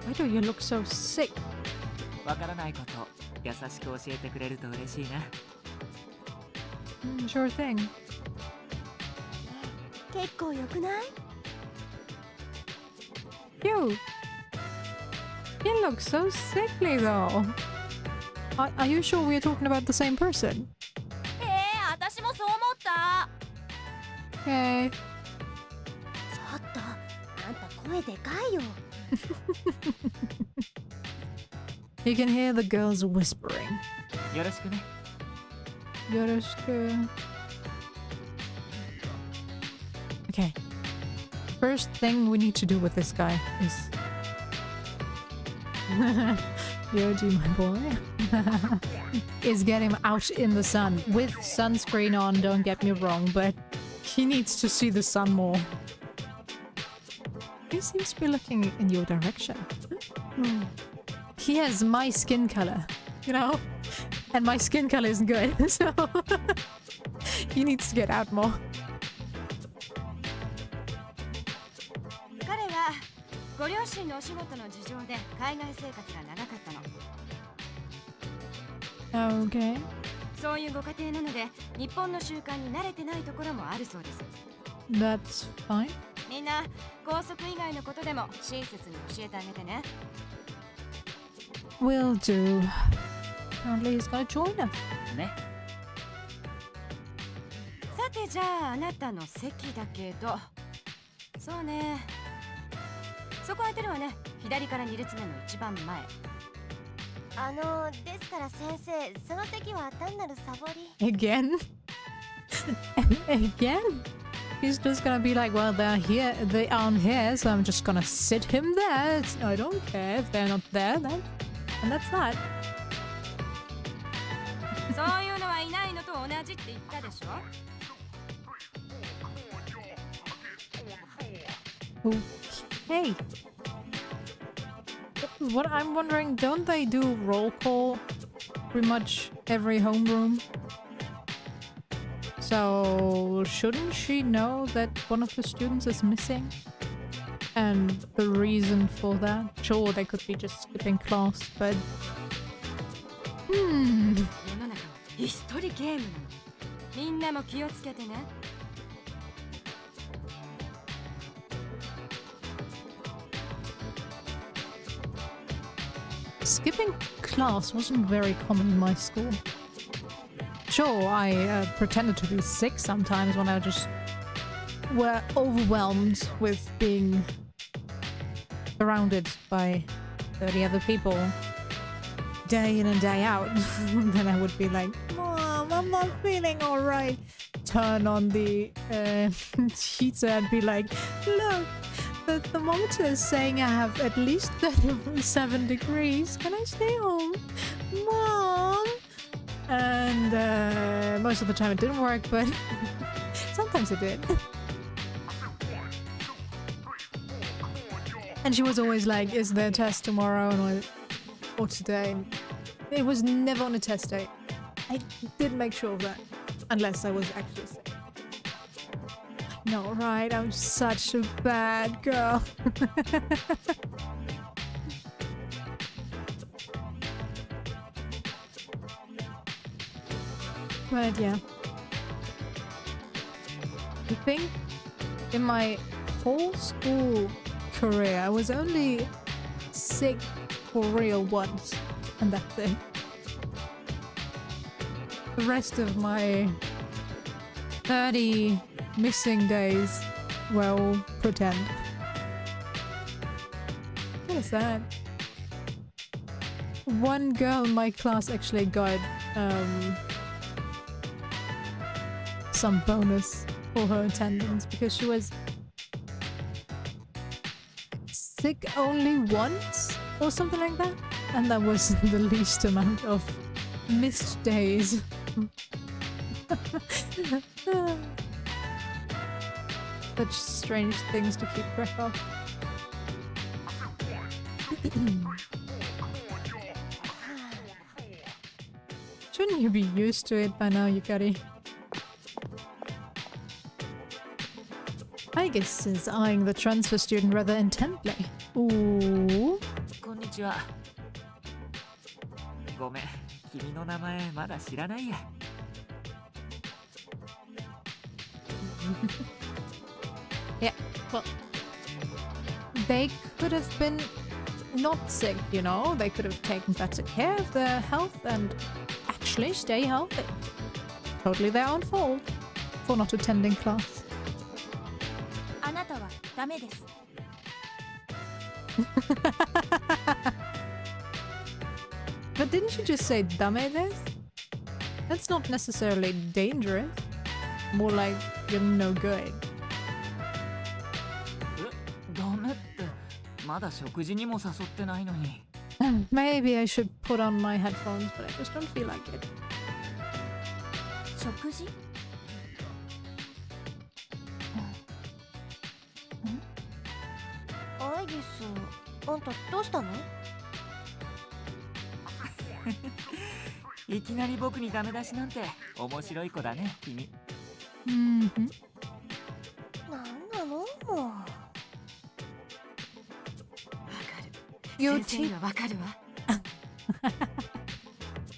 Why do you look so sick? Sure thing. You look so sickly though. Are you sure we're talking about the same person? Okay. You can hear the girls whispering. Yoroshiku. Okay. First thing we need to do with this guy is... Yoji, my boy. is get him out in the sun. With sunscreen on, don't get me wrong, but he needs to see the sun more. He seems to be looking in your direction. He has my skin color. you know? And my skin color isn't good, so he needs to get out more. 彼はご両親のお仕事の事情で海外生活が長かったの。 Okay. そういうご家庭なので日本の習慣に慣れてないところもあるそうです。 That's fine. みんな校則以外のことでも親切に教えてあげてね。 Will do. Apparently he's gonna join us. ね。さてじゃああなたの席だけど、そうね、そこ空いてるわね。左から2列目の一番前。ですから先生、その席は単なるサボり。 Again? Again? He's just gonna be like, well, they're here, they aren't here, so I'm just gonna sit him there. I don't care if they're not there, then. And that's that. そういうのはいないのと同じって言ったでしょ。 Okay. What I'm wondering, don't they do roll call pretty much every homeroom? So shouldn't she know that one of the students is missing? And the reason for that? Sure, they could be just skipping class, but... 世の中は椅子取りゲームなの。みんなも気をつけてね。 Skipping class wasn't very common in my school. Sure, I pretended to be sick sometimes when I just were overwhelmed with being surrounded by 30 other people day in and day out. Then I would be like, Mom, I'm not feeling alright. Turn on the heater and be like, look, the thermometer is saying I have at least 37 degrees. Can I stay home? Mom? And most of the time it didn't work, but sometimes it did. And she was always like, is there a test tomorrow or today? It was never on a test day. I did make sure of that. Unless I was actually sick. No, right? I'm such a bad girl. But yeah. I think in my whole school career, I was only sick for real once, and that's it. The rest of my 30 missing days, well, pretend. What is that? One girl in my class actually got some bonus for her attendance because she was sick only once or something like that, and that was the least amount of missed days. Such strange things to keep track of. Shouldn't you be used to it by now, Yukari? Aigis is eyeing the transfer student rather intently. Ooh. こんにちは。ごめん、君の名前まだ知らないや。Yeah, well, they could have been not sick, you know? They could have taken better care of their health and actually stay healthy. Totally their own fault for not attending class. あなたはダメです。 But didn't you just say dame des? That's not necessarily dangerous. More like you're no good. ダメってまだ食事にも誘ってないのに。Maybe I should put on my headphones, but I just don't feel like it. 食事？アイギス、あんたどうしたの？いきなり僕にダメ出しなんて面白い子だね、君。Mm-hmm. なんなのもう。わかる。 Your 先生にはわかるわ。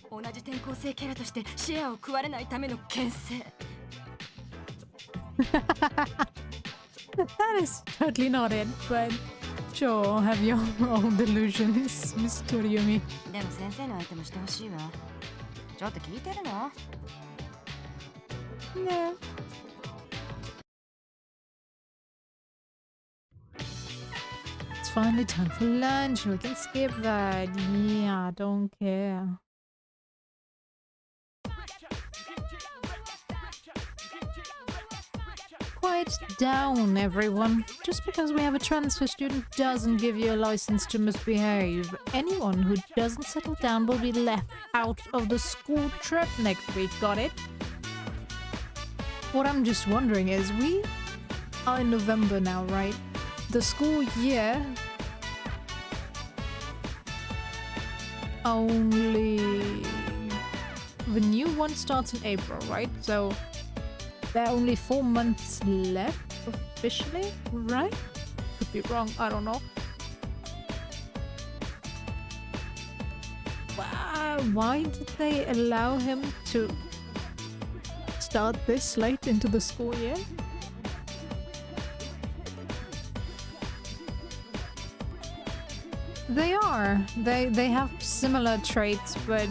同じ転校生キャラとしてシェアを食われないための牽制。That is totally not it, but sure, have your own delusions, Miss Toriumi. でも先生の相手もしてほしいわ。ちょっと聞いてるの？ No. It's finally time for lunch. We can skip that. Yeah, I don't care. Quiet down, everyone. Just because we have a transfer student doesn't give you a license to misbehave. Anyone who doesn't settle down will be left out of the school trip next week. Got it? What I'm just wondering is, we are in November now, right? The school year only... The new one starts in April, right? So there are only 4 months left officially, right? Could be wrong, I don't know. Why did they allow him to start this late into the school year? They are. They have similar traits, but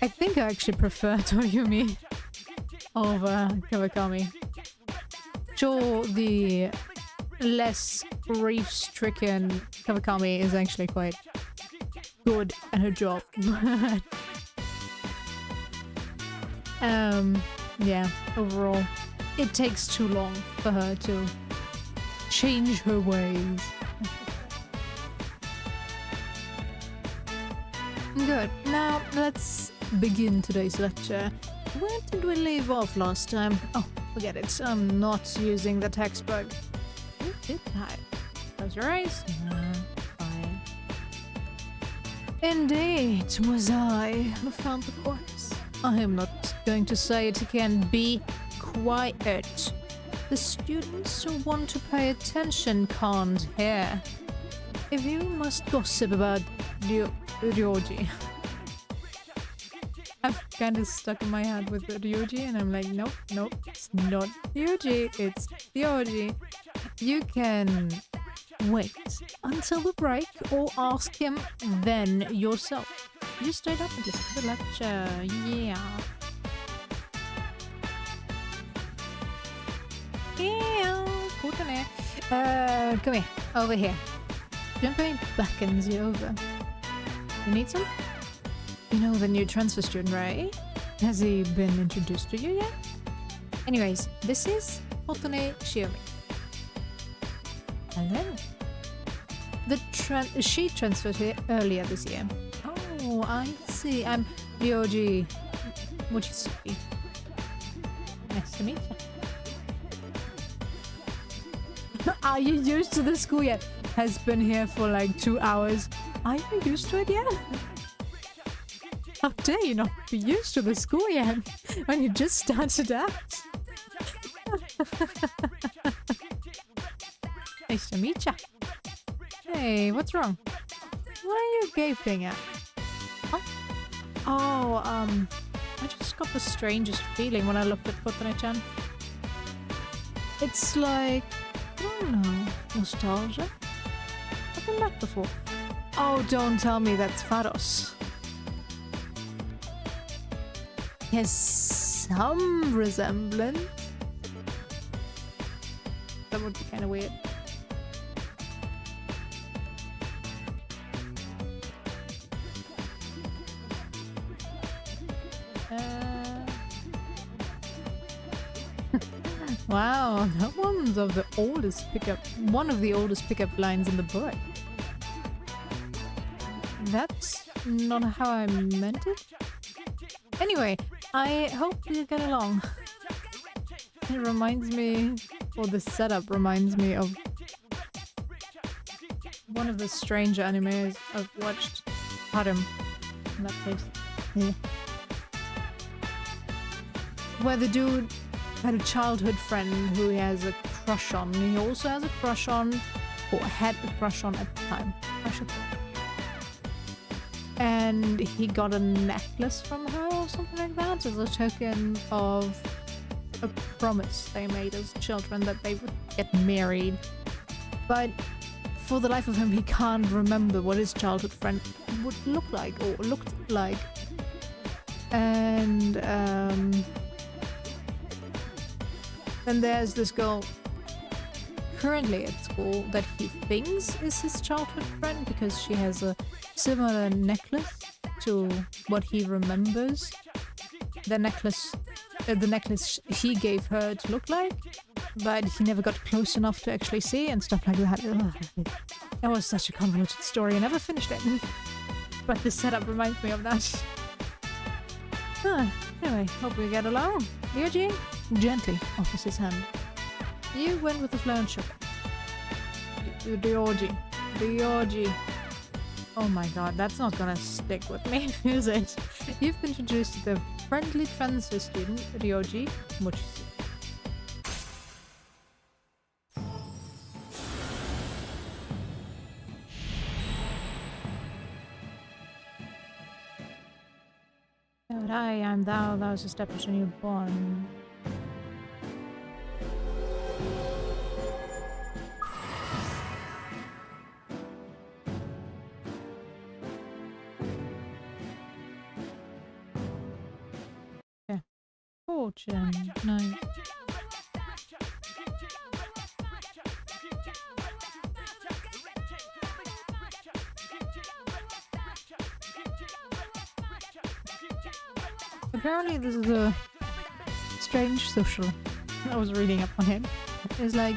I think I actually prefer Toyumi over Kawakami. Sure, the less grief-stricken Kawakami is actually quite good at her job. Yeah, overall, it takes too long for her to change her ways. Good. Now, let's begin today's lecture. Where did we leave off last time? Oh, forget it. I'm not using the textbook. Who did I? Close your eyes. Fine. Indeed, it was I who found the corpse. I am not going to say it again. Be quiet. The students who want to pay attention can't hear. If you must gossip about Ryoji. I've kind of stuck in my head with Ryoji and I'm like, nope, it's not Ryoji, it's Ryoji. You can wait until the break or ask him then yourself. You straight up and just the lecture, yeah. Come here, over here. Junpei beckons you over. You need some? You know the new transfer student, right? Has he been introduced to you yet? Anyways, this is Otone Shiomi. Hello. She transferred here earlier this year. Oh, I see. I'm Ryoji Mochisuki. Nice to meet you. Are you used to the school yet? Has been here for like 2 hours. Are you used to it yet? How dare you not be used to the school yet when you just started out? Nice to meet ya. Hey, what's wrong? What are you gaping at? Huh? Oh, I just got the strangest feeling when I looked at Kotone-chan. It's like, I don't know, nostalgia? I've been back before. Oh, don't tell me that's Faros. He has some resemblance. That would be kind of weird. Wow, that one's of the oldest one of the oldest pickup lines in the book. That's not how I meant it. Anyway, I hope you get along. It reminds me, or the setup reminds me of one of the stranger animes I've watched, Harem. in that case. Yeah. Where the dude had a childhood friend who he has a crush on. He also has a crush on, or had a crush on at the time. I should say. And he got a necklace from her or something like that as a token of a promise they made as children that they would get married. But for the life of him, he can't remember what his childhood friend would look like or looked like. And then there's this girl currently at school that he thinks is his childhood friend because she has a similar necklace to what he remembers the necklace he gave her to look like, but he never got close enough to actually see and stuff like that. Ugh. That was such a convoluted story. I never finished it. But the setup reminds me of that. Anyway, hope we get along. Ryoji gently offers his hand. You went with the flow and sugar. Ryoji. Oh my god, that's not gonna stick with me, is it? You've been introduced to the friendly transfer student, Ryoji Mochisu. But I am thou, thou hast established a new bond. Yeah. Fortune. Nice. Apparently this is a strange social I was reading up on him. It's like,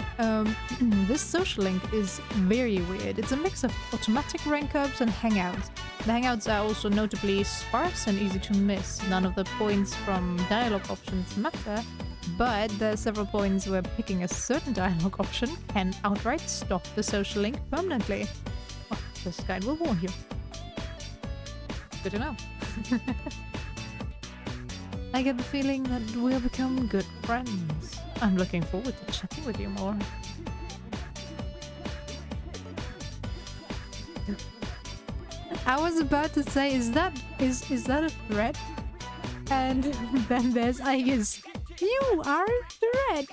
this social link is very weird. It's a mix of automatic rank ups and hangouts. The hangouts are also notably sparse and easy to miss. None of the points from dialogue options matter, but there are several points where picking a certain dialogue option can outright stop the social link permanently. Well, this guide will warn you. Good to know. I get the feeling that we'll become good friends. I'm looking forward to chatting with you more. I was about to say, is that a threat? And then there's Aigis. You are a threat!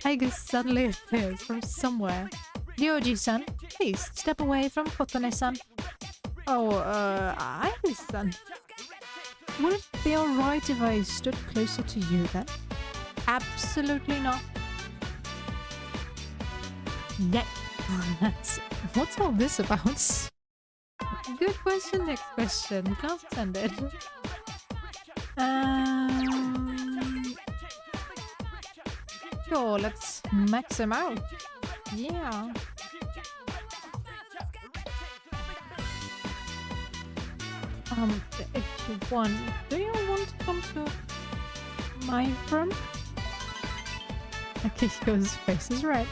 Aigis suddenly appears from somewhere. Ryoji-san, please step away from Kotone-san. Oh, Aigis-san. Would it be alright if I stood closer to you then? Absolutely not. Yeah. What's all this about? Good question, next question. Class ended. Sure, let's max him out. Yeah. If you want, do you want to come to my room? Akishiko's face is red.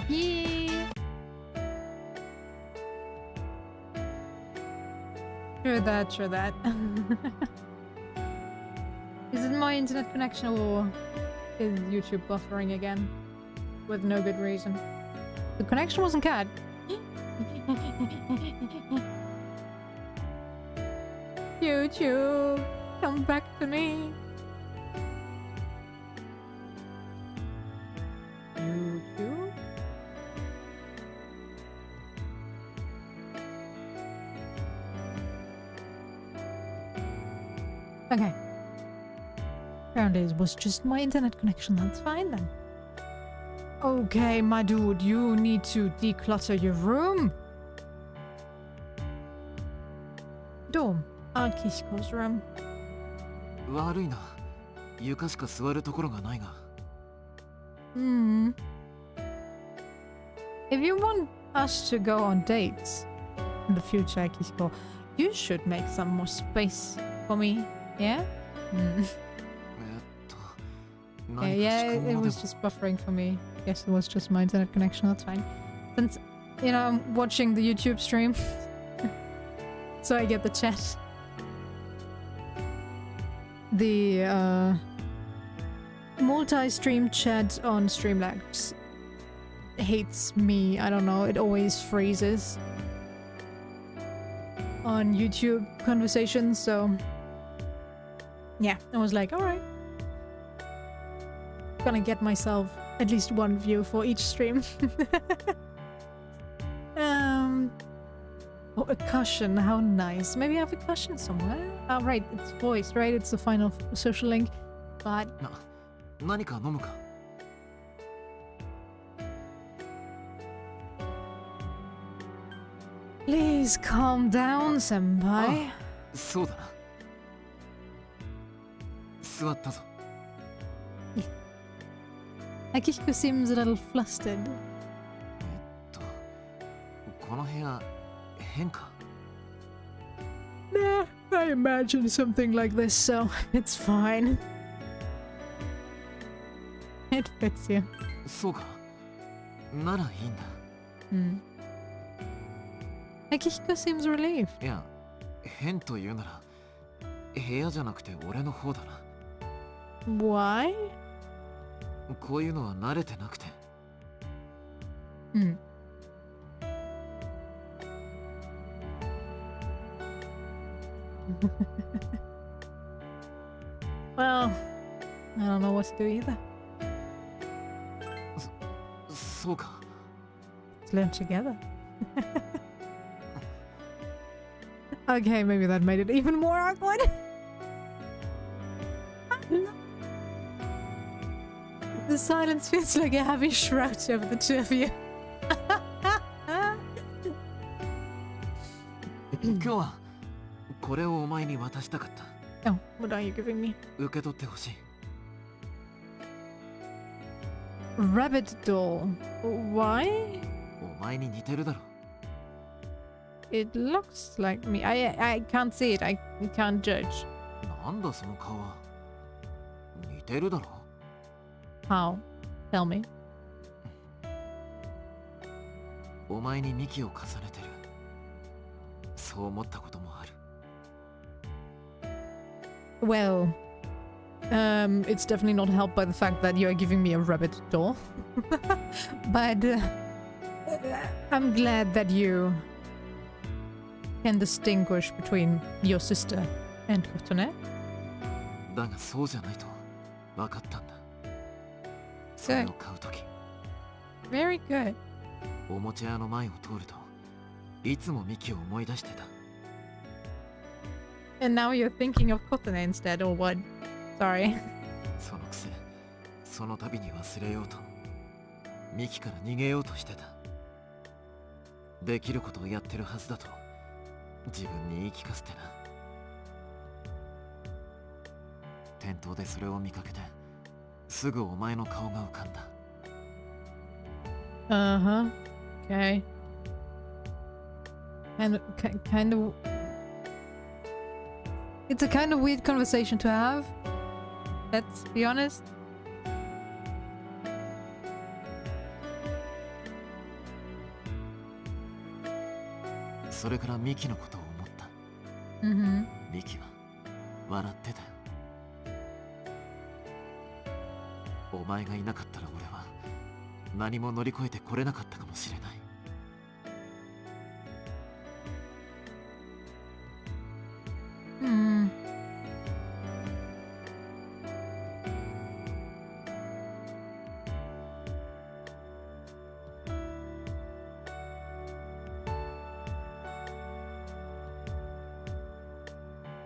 Yeah. True that. Is it my internet connection or is YouTube buffering again? With no good reason. The connection wasn't cut. YouTube, come back to me. YouTube? Okay. Apparently it was just my internet connection, that's fine then. Okay, my dude, you need to declutter your room. Dorm. Akishiko's room. 悪いな。床しか座るところがないが。If you want us to go on dates in the future, Akishiko, you should make some more space for me, yeah? Yeah, it was just buffering for me. Yes, it was just my internet connection, that's fine. Since, you know, I'm watching the YouTube stream, so I get the chat. The multi-stream chat on Streamlabs hates me. I don't know, it always freezes on YouTube conversations, so yeah, I was like, alright. Gonna get myself at least one view for each stream. Oh, a cushion, how nice. Maybe I have a cushion somewhere. Oh, right, it's voice, right? It's the final social link. But 何か飲むか？ please calm down, senpai. そうだな。座ったぞ。 Akihiko seems a little flustered. この部屋変か？ Nah, I imagined something like this, so it's fine. It fits you. そうか。ならいいんだ。Hmm. Akihiko seems relieved. いや、変と言うなら部屋じゃなくて俺の方だな。 Why? こういうのは慣れてなくて。 Hmm. Well, I don't know what to do either. そうか。 Let's learn together. Okay, maybe that made it even more awkward. The silence feels like a heavy shroud over the two of you. 今日はこれをお前に渡したかった。 Oh, what are you giving me? 受け取ってほしい。 Rabbit doll. Why? お前に似てるだろ。 It looks like me. I can't see it. I can't judge. なんだその顔は。似てるだろ。 How? Tell me. お前に幹を重ねてる。そう思ったこともある。 Well, it's definitely not helped by the fact that you are giving me a rabbit doll. But I'm glad that you can distinguish between your sister and Kotone. だがそうじゃないと分かったんだ。それを買うとき、 Very good. おもちゃ屋の前を通るといつも幹を思い出してた。 And now you're thinking of Kotone instead, or what? Sorry. そのくせ、その度に忘れようと幹から逃げようとしてた。できることをやってるはずだと自分に言い聞かせてな。店頭でそれを見かけてすぐお前の顔が浮かんだ。 Uh-huh. Okay. Kind of... It's a kind of weird conversation to have. Let's be honest. それからミキのことを思った。 Mm-hmm. ミキは笑ってたよ。お前がいなかったら俺は何も乗り越えてこれなかったかもしれない。 Hmm.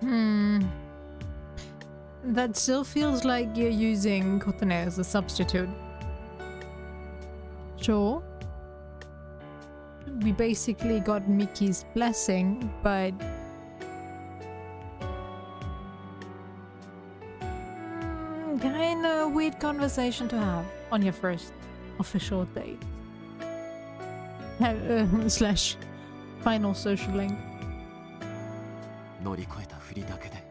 Hmm. That still feels like you're using Kotone as a substitute. Sure. We basically got Mickey's blessing, but... kind of weird conversation to have on your first official date. Slash final social link. 乗り越えたふりだけで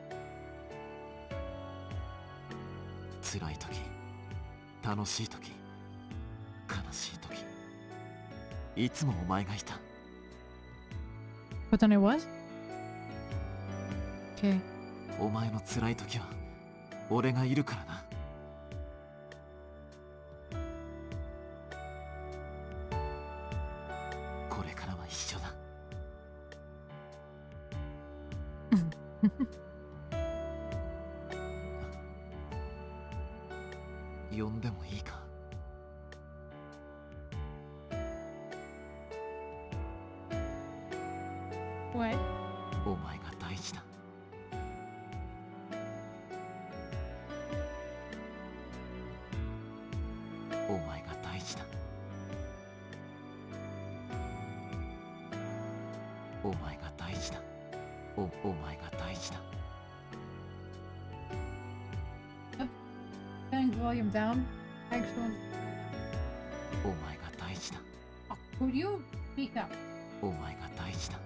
辛い時、楽しい時、悲しい時、いつもお前がいた。 Kotone was? Okay. お前の辛い時は俺がいるからな。これからは一緒だ。呼んでもいいか。What? お前が大事だ。お前が大事だ。お前が大事だ。お前が大事だ。 Turn volume down. Actual. お前が大事だ。 Oh, could you speak up? お前が大事だ。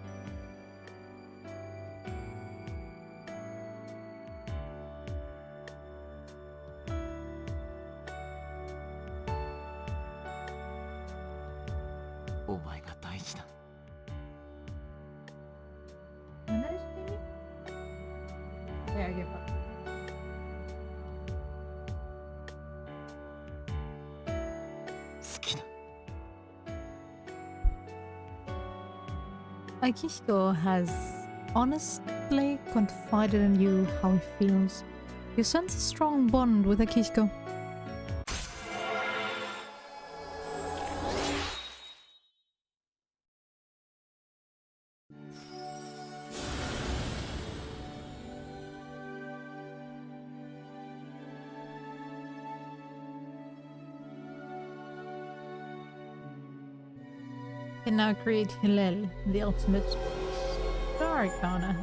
お前が大事だ。 Yeah, I give up. 好きだ。 Akihiko has honestly confided in you how he feels. You sense a strong bond with Akihiko. Can now create Hillel, the ultimate star Arcana.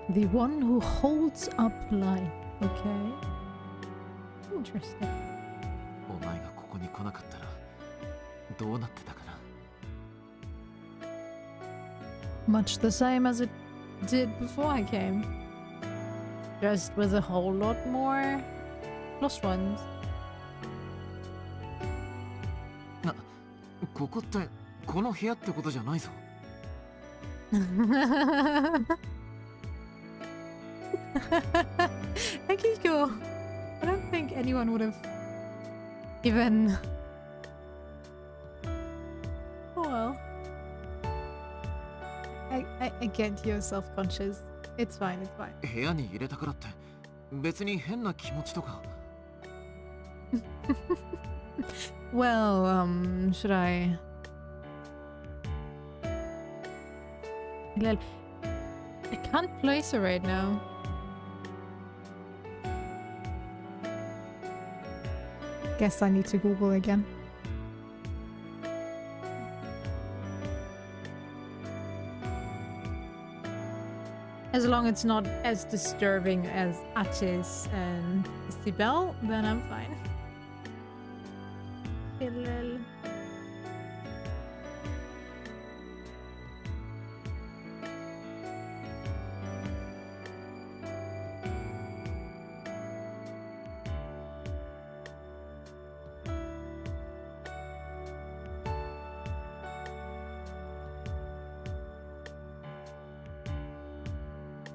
The one who holds up light. Okay. Interesting. お前がここに来なかったらどうなってたかな。 Much the same as it did before I came. Just with a whole lot more lost ones. ここってこの部屋ってことじゃないぞ。Akihiko, I don't think anyone would have even. Oh well. I get you're self-conscious. It's fine, it's fine. 部屋に入れたからって別に変な気持ちとか。Well, should I? Hillel, I can't place her right now. Guess I need to Google again. As long as it's not as disturbing as Aches and Sibel, then I'm fine. Hillel.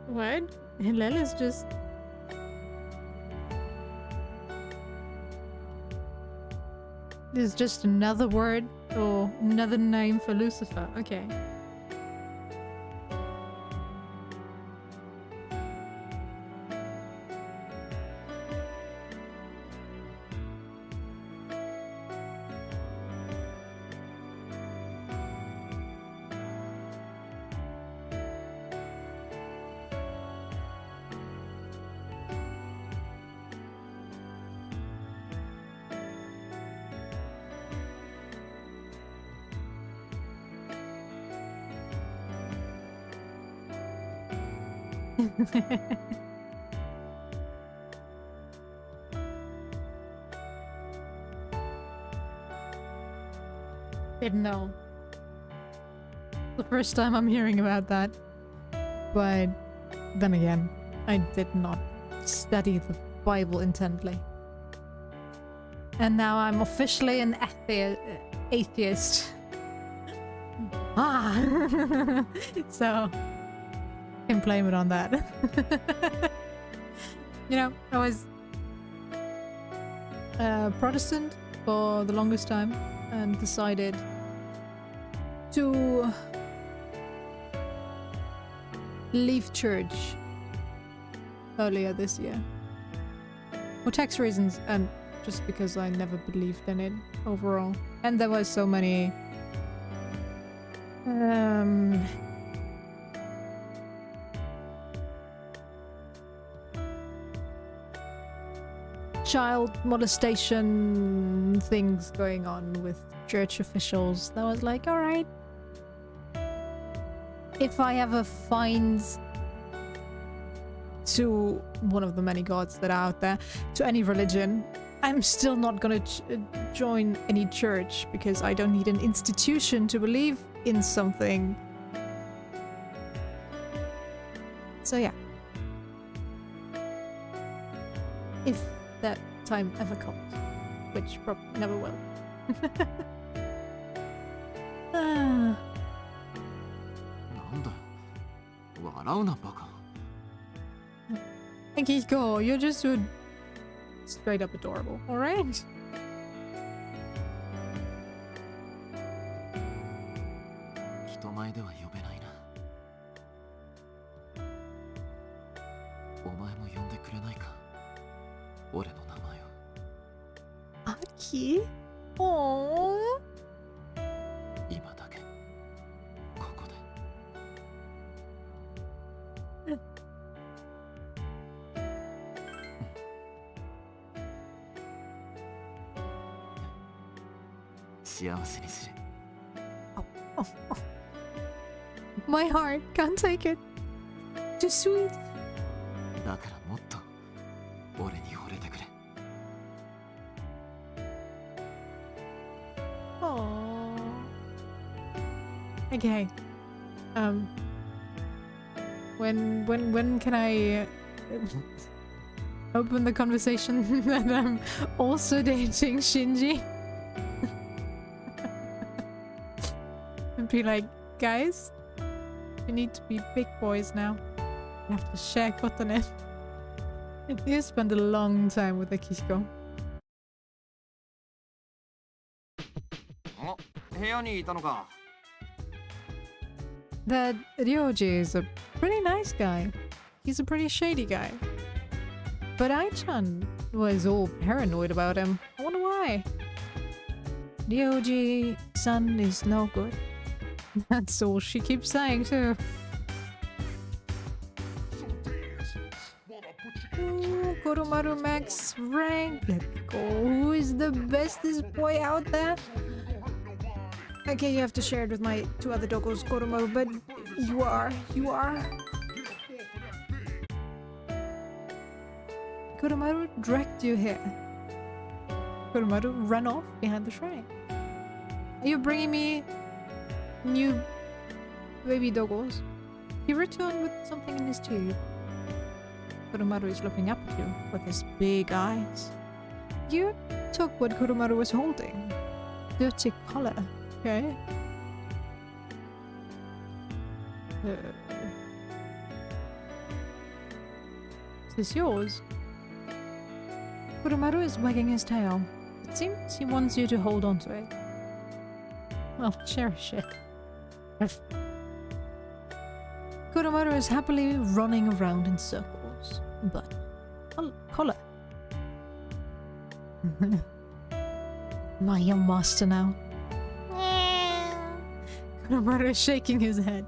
What? Hillel is just... There's just another word or another name for Lucifer. Okay. Didn't know. The first time I'm hearing about that. But then again, I did not study the Bible intently. And now I'm officially an atheist. Ah! So, can blame it on that. You know, I was Protestant for the longest time and decided to leave church earlier this year. For tax reasons and just because I never believed in it overall. And there were so many child molestation things going on with church officials. That was like, alright, if I ever find to one of the many gods that are out there, to any religion, I'm still not gonna join any church because I don't need an institution to believe in something. So yeah. If that time ever comes, which probably never will. Ah. なんだよ。笑うなバカ。 Akiko, you're just so straight up adorable, alright? 人前では呼べないな。お前も呼んでくれないか。俺の名前を。 Aki? Aww. 今だけ。ここで。幸せにする。 My heart can't take it. Too sweet. だからもっと俺に惚れてくれ。 Aww. Okay. When can I open the conversation that I'm also dating Shinji? And be like, guys, you need to be big boys now. You have to share cotton. You spend a long time with Akiko. お、部屋にいたのか。 That Ryoji is a pretty nice guy. He's a pretty shady guy. But Ai-chan was all paranoid about him. I wonder why. Ryoji-san is no good. That's all she keeps saying too. Ooh, Koromaru Max rank. Let's go. Who is the bestest boy out there? Okay, you have to share it with my two other doggos, Koromaru, but you are. Koromaru dragged you here. Koromaru ran off behind the shrine. Are you bringing me new baby doggos? He returned with something in his tube. Koromaru is looking up at you with his big eyes. You took what Koromaru was holding. Dirty color. Okay. Is this yours? Koromaru is wagging his tail. It seems he wants you to hold on to it. Well, cherish it. Koromaru is happily running around in circles. But... collar. Am I your master now? Koromaru is shaking his head.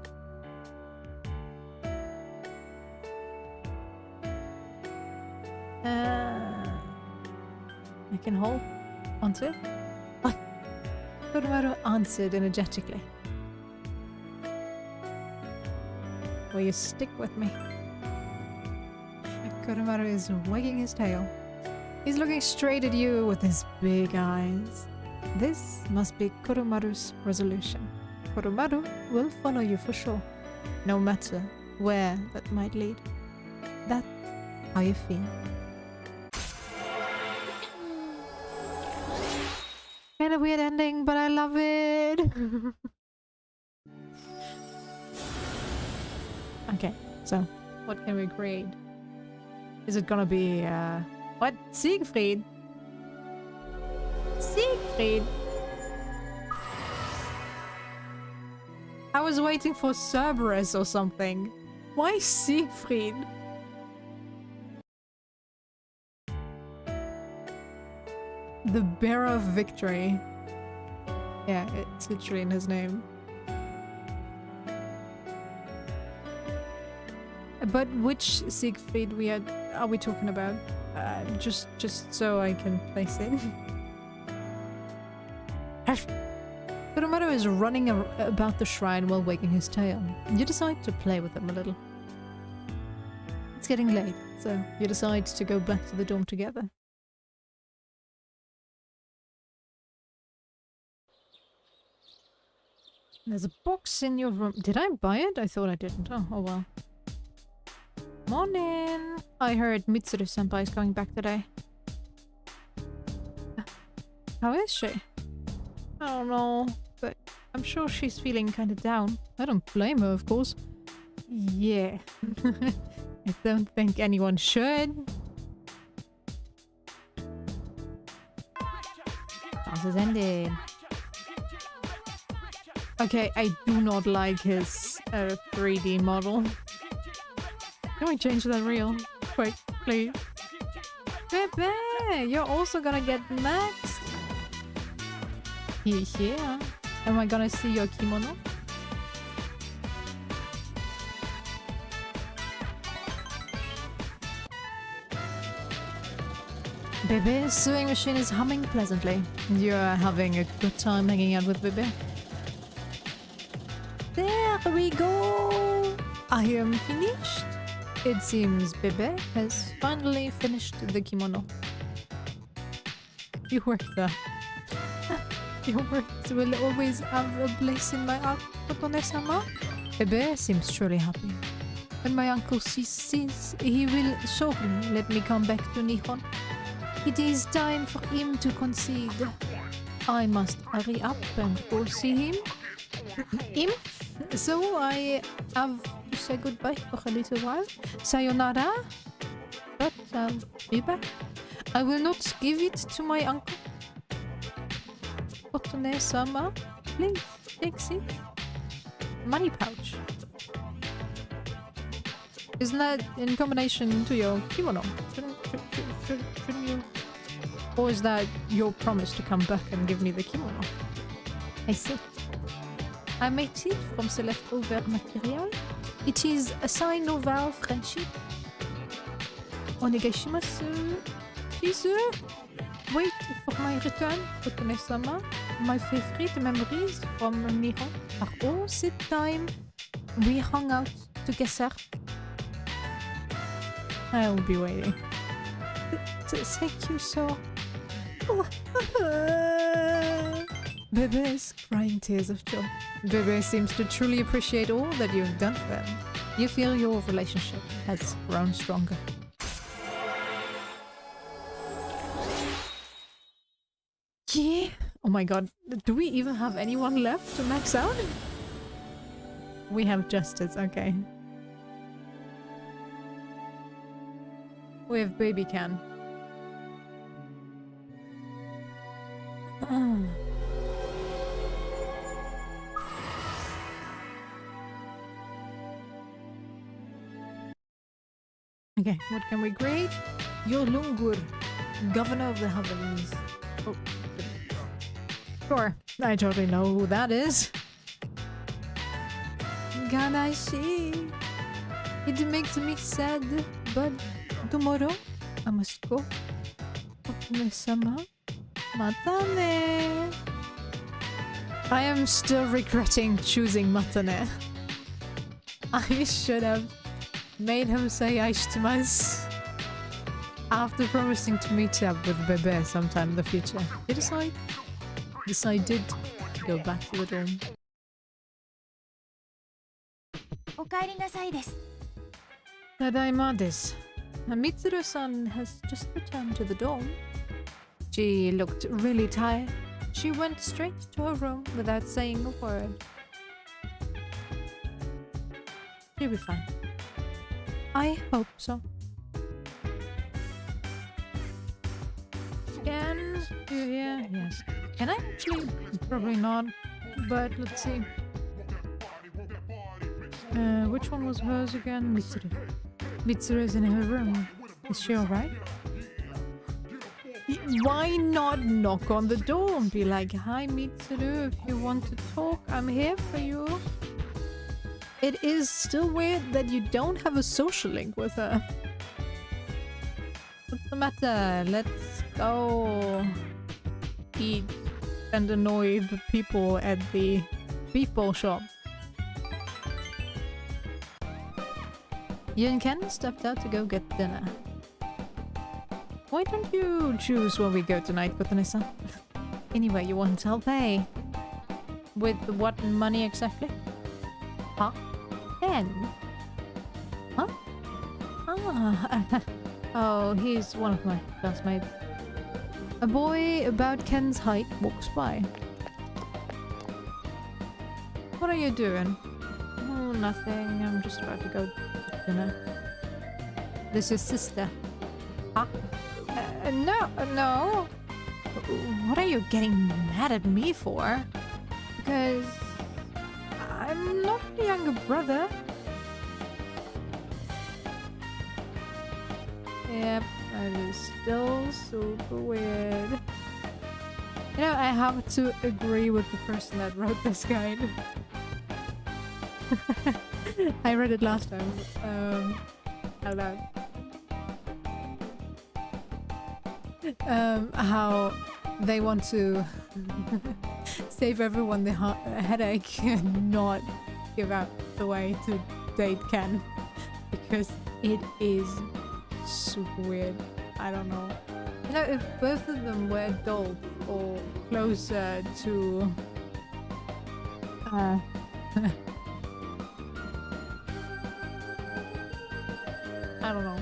I can hold onto it. Koromaru answered energetically. Will you stick with me? Koromaru is wagging his tail. He's looking straight at you with his big eyes. This must be Koromaru's resolution. Koromaru will follow you for sure, no matter where that might lead. That's how you feel. a weird ending, but I love it. Okay, so what can we create? Is it gonna be, what? Siegfried? Siegfried? I was waiting for Cerberus or something. Why Siegfried? The Bearer of Victory. Yeah, it's literally in his name. But which Siegfried are we talking about? Just so I can place it. Kuromaru is running about the shrine while wagging his tail. You decide to play with him a little. It's getting late, so you decide to go back to the dorm together. There's a box in your room. Did I buy it? I thought I didn't. Oh well. Morning! I heard Mitsuru-senpai is coming back today. How is she? I don't know, but I'm sure she's feeling kind of down. I don't blame her, of course. Yeah. I don't think anyone should. Class has ended. Okay, I do not like his 3D model. Can we change that real? Quick, please. Pepe, you're also gonna get maxed. Yeah. Am I gonna see your kimono? Bebe, sewing machine is humming pleasantly. You're having a good time hanging out with Bebe. There we go! I am finished. It seems Bebe has finally finished the kimono. You worked there. Your words will always have a place in my heart, Otone-sama. Bebe seems truly happy. When my uncle sees, he will shortly let me come back to Nihon. It is time for him to concede. I must hurry up and go see him. So I have to say goodbye for a little while. Sayonara. But I'll be back. I will not give it to my uncle. Otone-sama, please take seat. Money pouch. Isn't that in combination to your kimono? Shouldn't you? Or is that your promise to come back and give me the kimono? I see. I made it from the leftover material. It is a sign of our friendship. Onegaishimasu. Please wait for my return, Otone-sama. My favorite memories from Nihon are all the time we hung out together. I'll be waiting. Thank you so. Bebe is crying tears of joy. Bebe seems to truly appreciate all that you've done for them. You feel your relationship has grown stronger. Yeah. Oh my god. Do we even have anyone left to max out? We have Justice, okay. We have Baby Can. Okay, what can we grade? Yorlungur, Governor of the Heavens. Oh. Sure, I totally know who that is. Ganaishi. It makes me sad, but tomorrow I must go. Otone-sama, matane. I am still regretting choosing matane. I should have made him say aishitimasu after promising to meet up with Bebe sometime in the future. You decided to go back to the dorm. お帰りなさいです。 Tadaima desu. Mitsuru-san has just returned to the dorm. She looked really tired. She she went straight to her room without saying a word. She'll be fine. I hope so. Can you hear? Yes. Can I actually? Probably not. But let's see. Which one was hers again? Mitsuru. Mitsuru is in her room. Is she alright? Why not knock on the door and be like, "Hi Mitsuru, if you want to talk, I'm here for you." It is still weird that you don't have a social link with her. What's the matter? Let's go eat and annoy the people at the beef bowl shop. You and Ken stepped out to go get dinner. Why don't you choose where we go tonight, Kotonesa? Anywhere you want, I'll pay. With what money exactly? Huh? Ken? Huh? Ah. Oh, he's one of my classmates. A boy about Ken's height walks by. What are you doing? Oh, nothing. I'm just about to go to dinner. This is sister. Huh? No. What are you getting mad at me for? Because I'm not a younger brother. Yep, that is still super weird. You know, I have to agree with the person that wrote this guide. I read it last time. Out loud. How they want to save everyone the headache and not give out the way to date Ken, because it is super weird. I don't know. You know, if both of them were adults or closer to I don't know,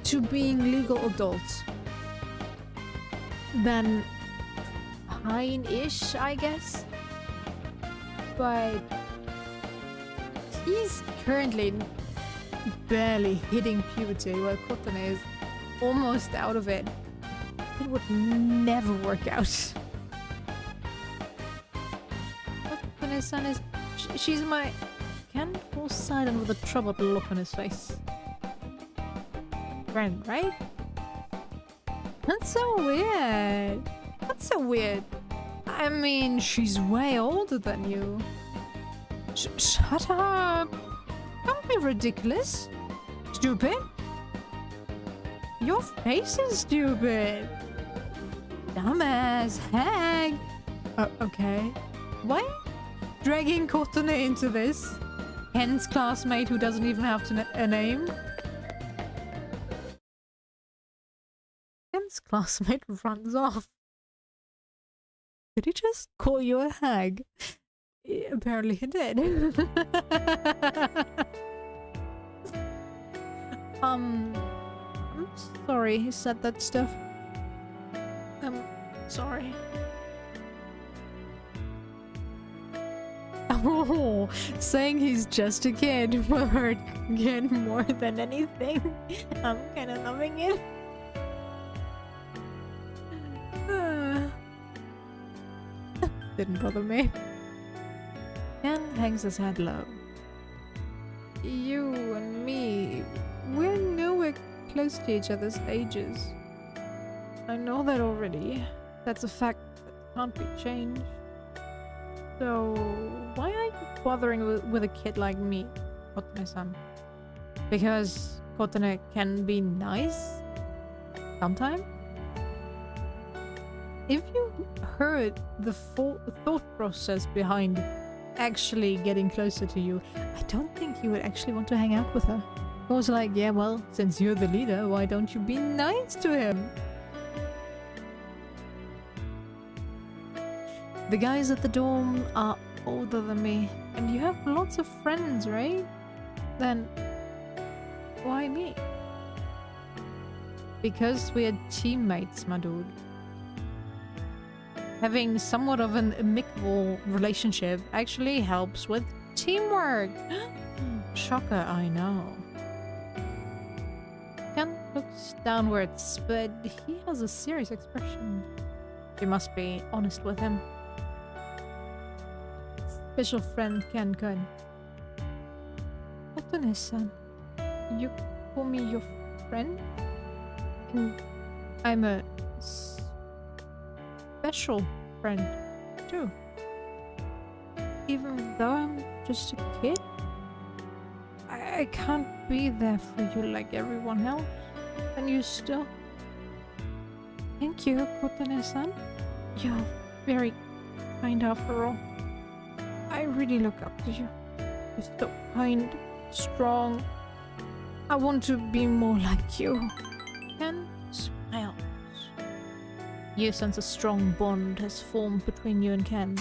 to being legal adults, then fine-ish, I guess. But he's currently barely hitting puberty, while Kotone is almost out of it. It would never work out. Kotone-san is... she's my... Ken falls silent with a troubled look on his face. Friend, right? That's so weird. That's so weird. I mean, she's way older than you. Shut up! Don't be ridiculous. Stupid. Your face is stupid. Dumbass hag. Okay. Why dragging Kotone into this? Ken's classmate who doesn't even have a name. Ken's classmate runs off. Did he just call you a hag? Apparently he did. I'm sorry he said that stuff. I'm sorry. Oh, saying he's just a kid will hurt Ken more than anything. I'm kind of loving it. Didn't bother me. Ken hangs his head low. You and me, we're nowhere close to each other's ages. I know that already. That's a fact that can't be changed. So, why are you bothering with a kid like me, Kotone-san? Because Kotone can be nice? Sometimes? If you heard the thought process behind actually getting closer to you, I don't think you would actually want to hang out with her. I was like, yeah, well, since you're the leader, why don't you be nice to him? The guys at the dorm are older than me, and you have lots of friends, right? Then, why me? Because we are teammates, my dude. having somewhat of an amicable relationship actually helps with teamwork. Shocker, I know. Ken looks downwards, but he has a serious expression. You must be honest with him. Special friend Ken-kun. Otone-san, you call me your friend? And I'm a special friend, too. Even though I'm just a kid? I can't be there for you like everyone else. And you still... Thank you, Kotone-san. You're very kind after all. I really look up to you. You're so kind, strong. I want to be more like you. Ken smiles. You sense a strong bond has formed between you and Ken.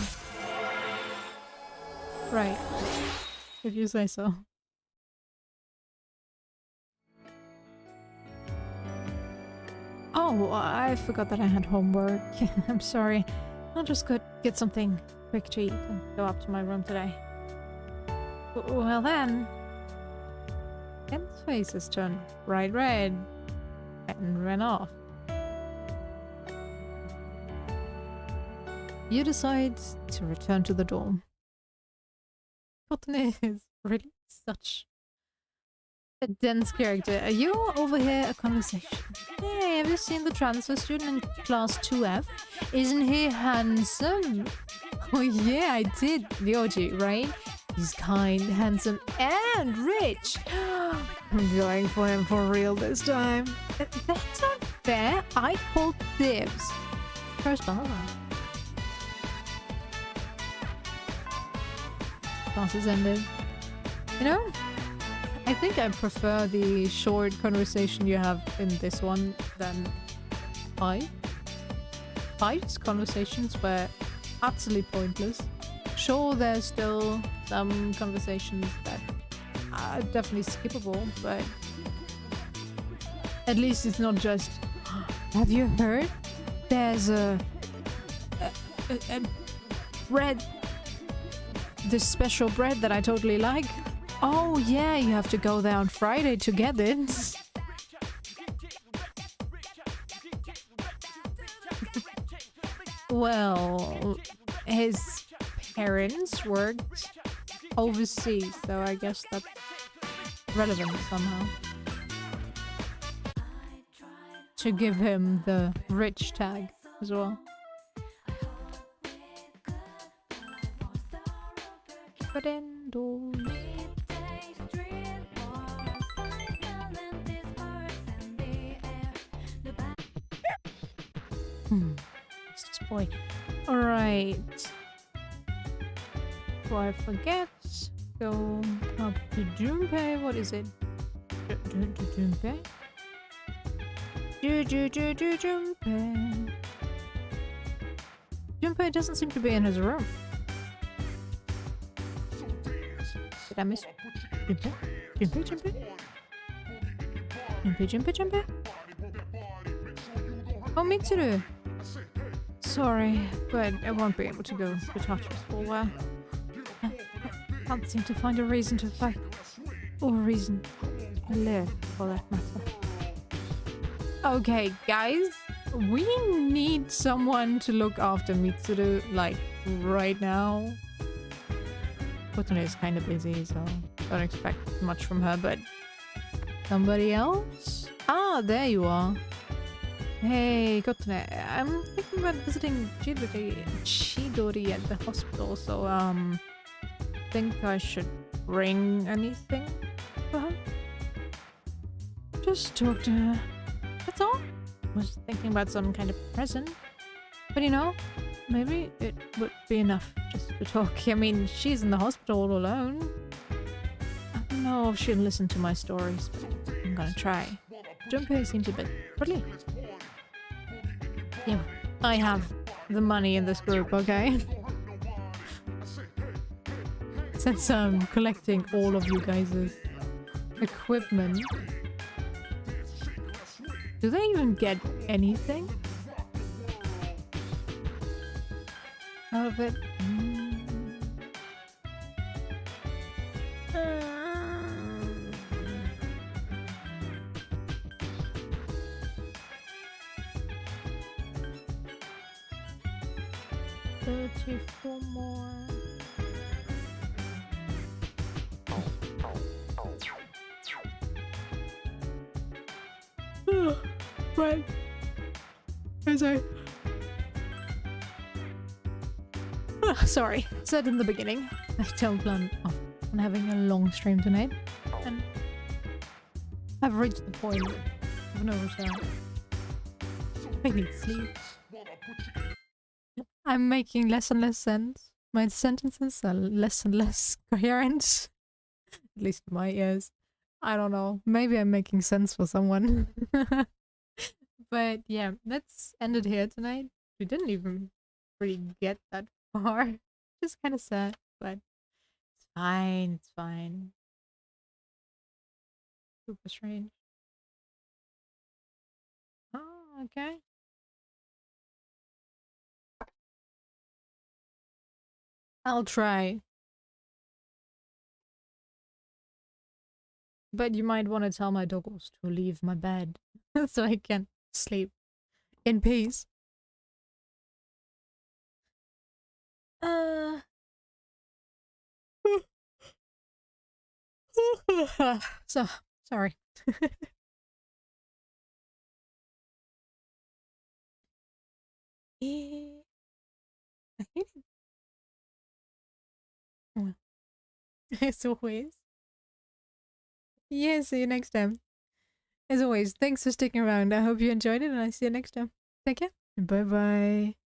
Right. If you say so. Oh, I forgot that I had homework. I'm sorry. I'll just go get something quick to eat and go up to my room today. Well then... Ken's face has turned bright red and ran off. You decide to return to the dorm. Kotone is really such a dense character. Are you overhear a conversation? Hey, have you seen the transfer student in class 2F? Isn't he handsome? Oh yeah, I did. Ryoji, right? He's kind, handsome, and rich. I'm going for him for real this time. That's not fair. I called dibs. First ball. Class is ended. You know, I think I prefer the short conversation you have in this one than Five's conversations were utterly pointless. Sure, there's still some conversations that are definitely skippable, but at least it's not just, have you heard? There's a bread, this special bread that I totally like. Oh yeah, you have to go there on Friday to get it. Well, his parents worked overseas, so I guess that's relevant somehow. To give him the rich tag as well. But indoors. This boy. Alright. Before I forget, go up to Junpei. What is it? Junpei? Junpei. Junpei doesn't seem to be in his room. Did I miss Junpei? Junpei? Junpei? Oh, Mitsuru! Sorry, but I won't be able to go to Tatris for a while. I can't seem to find a reason to fight. Or a reason to live, for that matter. Okay, guys. We need someone to look after Mitsuru, like, right now. Kotone is kind of busy, so don't expect much from her, but... Somebody else? Ah, there you are. Hey, Kotone. I'm thinking about visiting Chidori at the hospital, so, think I should bring anything for her? Just talk to her. That's all. Was thinking about some kind of present. But you know, maybe it would be enough just to talk. I mean, she's in the hospital all alone. I don't know if she'll listen to my stories, but I'm gonna try. Junpei seems a bit friendly. Yeah, I have the money in this group, okay? Since I'm collecting all of you guys' equipment. Do they even get anything? out of it. Uh, 34 more. Right. As I sorry, said in the beginning, I don't plan on having a long stream tonight, and I've reached the point of no return. I need sleep. I'm making less and less sense. My sentences are less and less coherent, at least in my ears. I don't know. Maybe I'm making sense for someone. But yeah, let's end it here tonight. We didn't even really get that far. Just kind of sad, but it's fine. It's fine. Super strange. Oh, okay. I'll try. But you might want to tell my doggos to leave my bed so I can sleep in peace. So, sorry. I hate it. Well, as always. Yeah, see you next time. As always, thanks for sticking around. I hope you enjoyed it and I see you next time. Take care. Bye bye.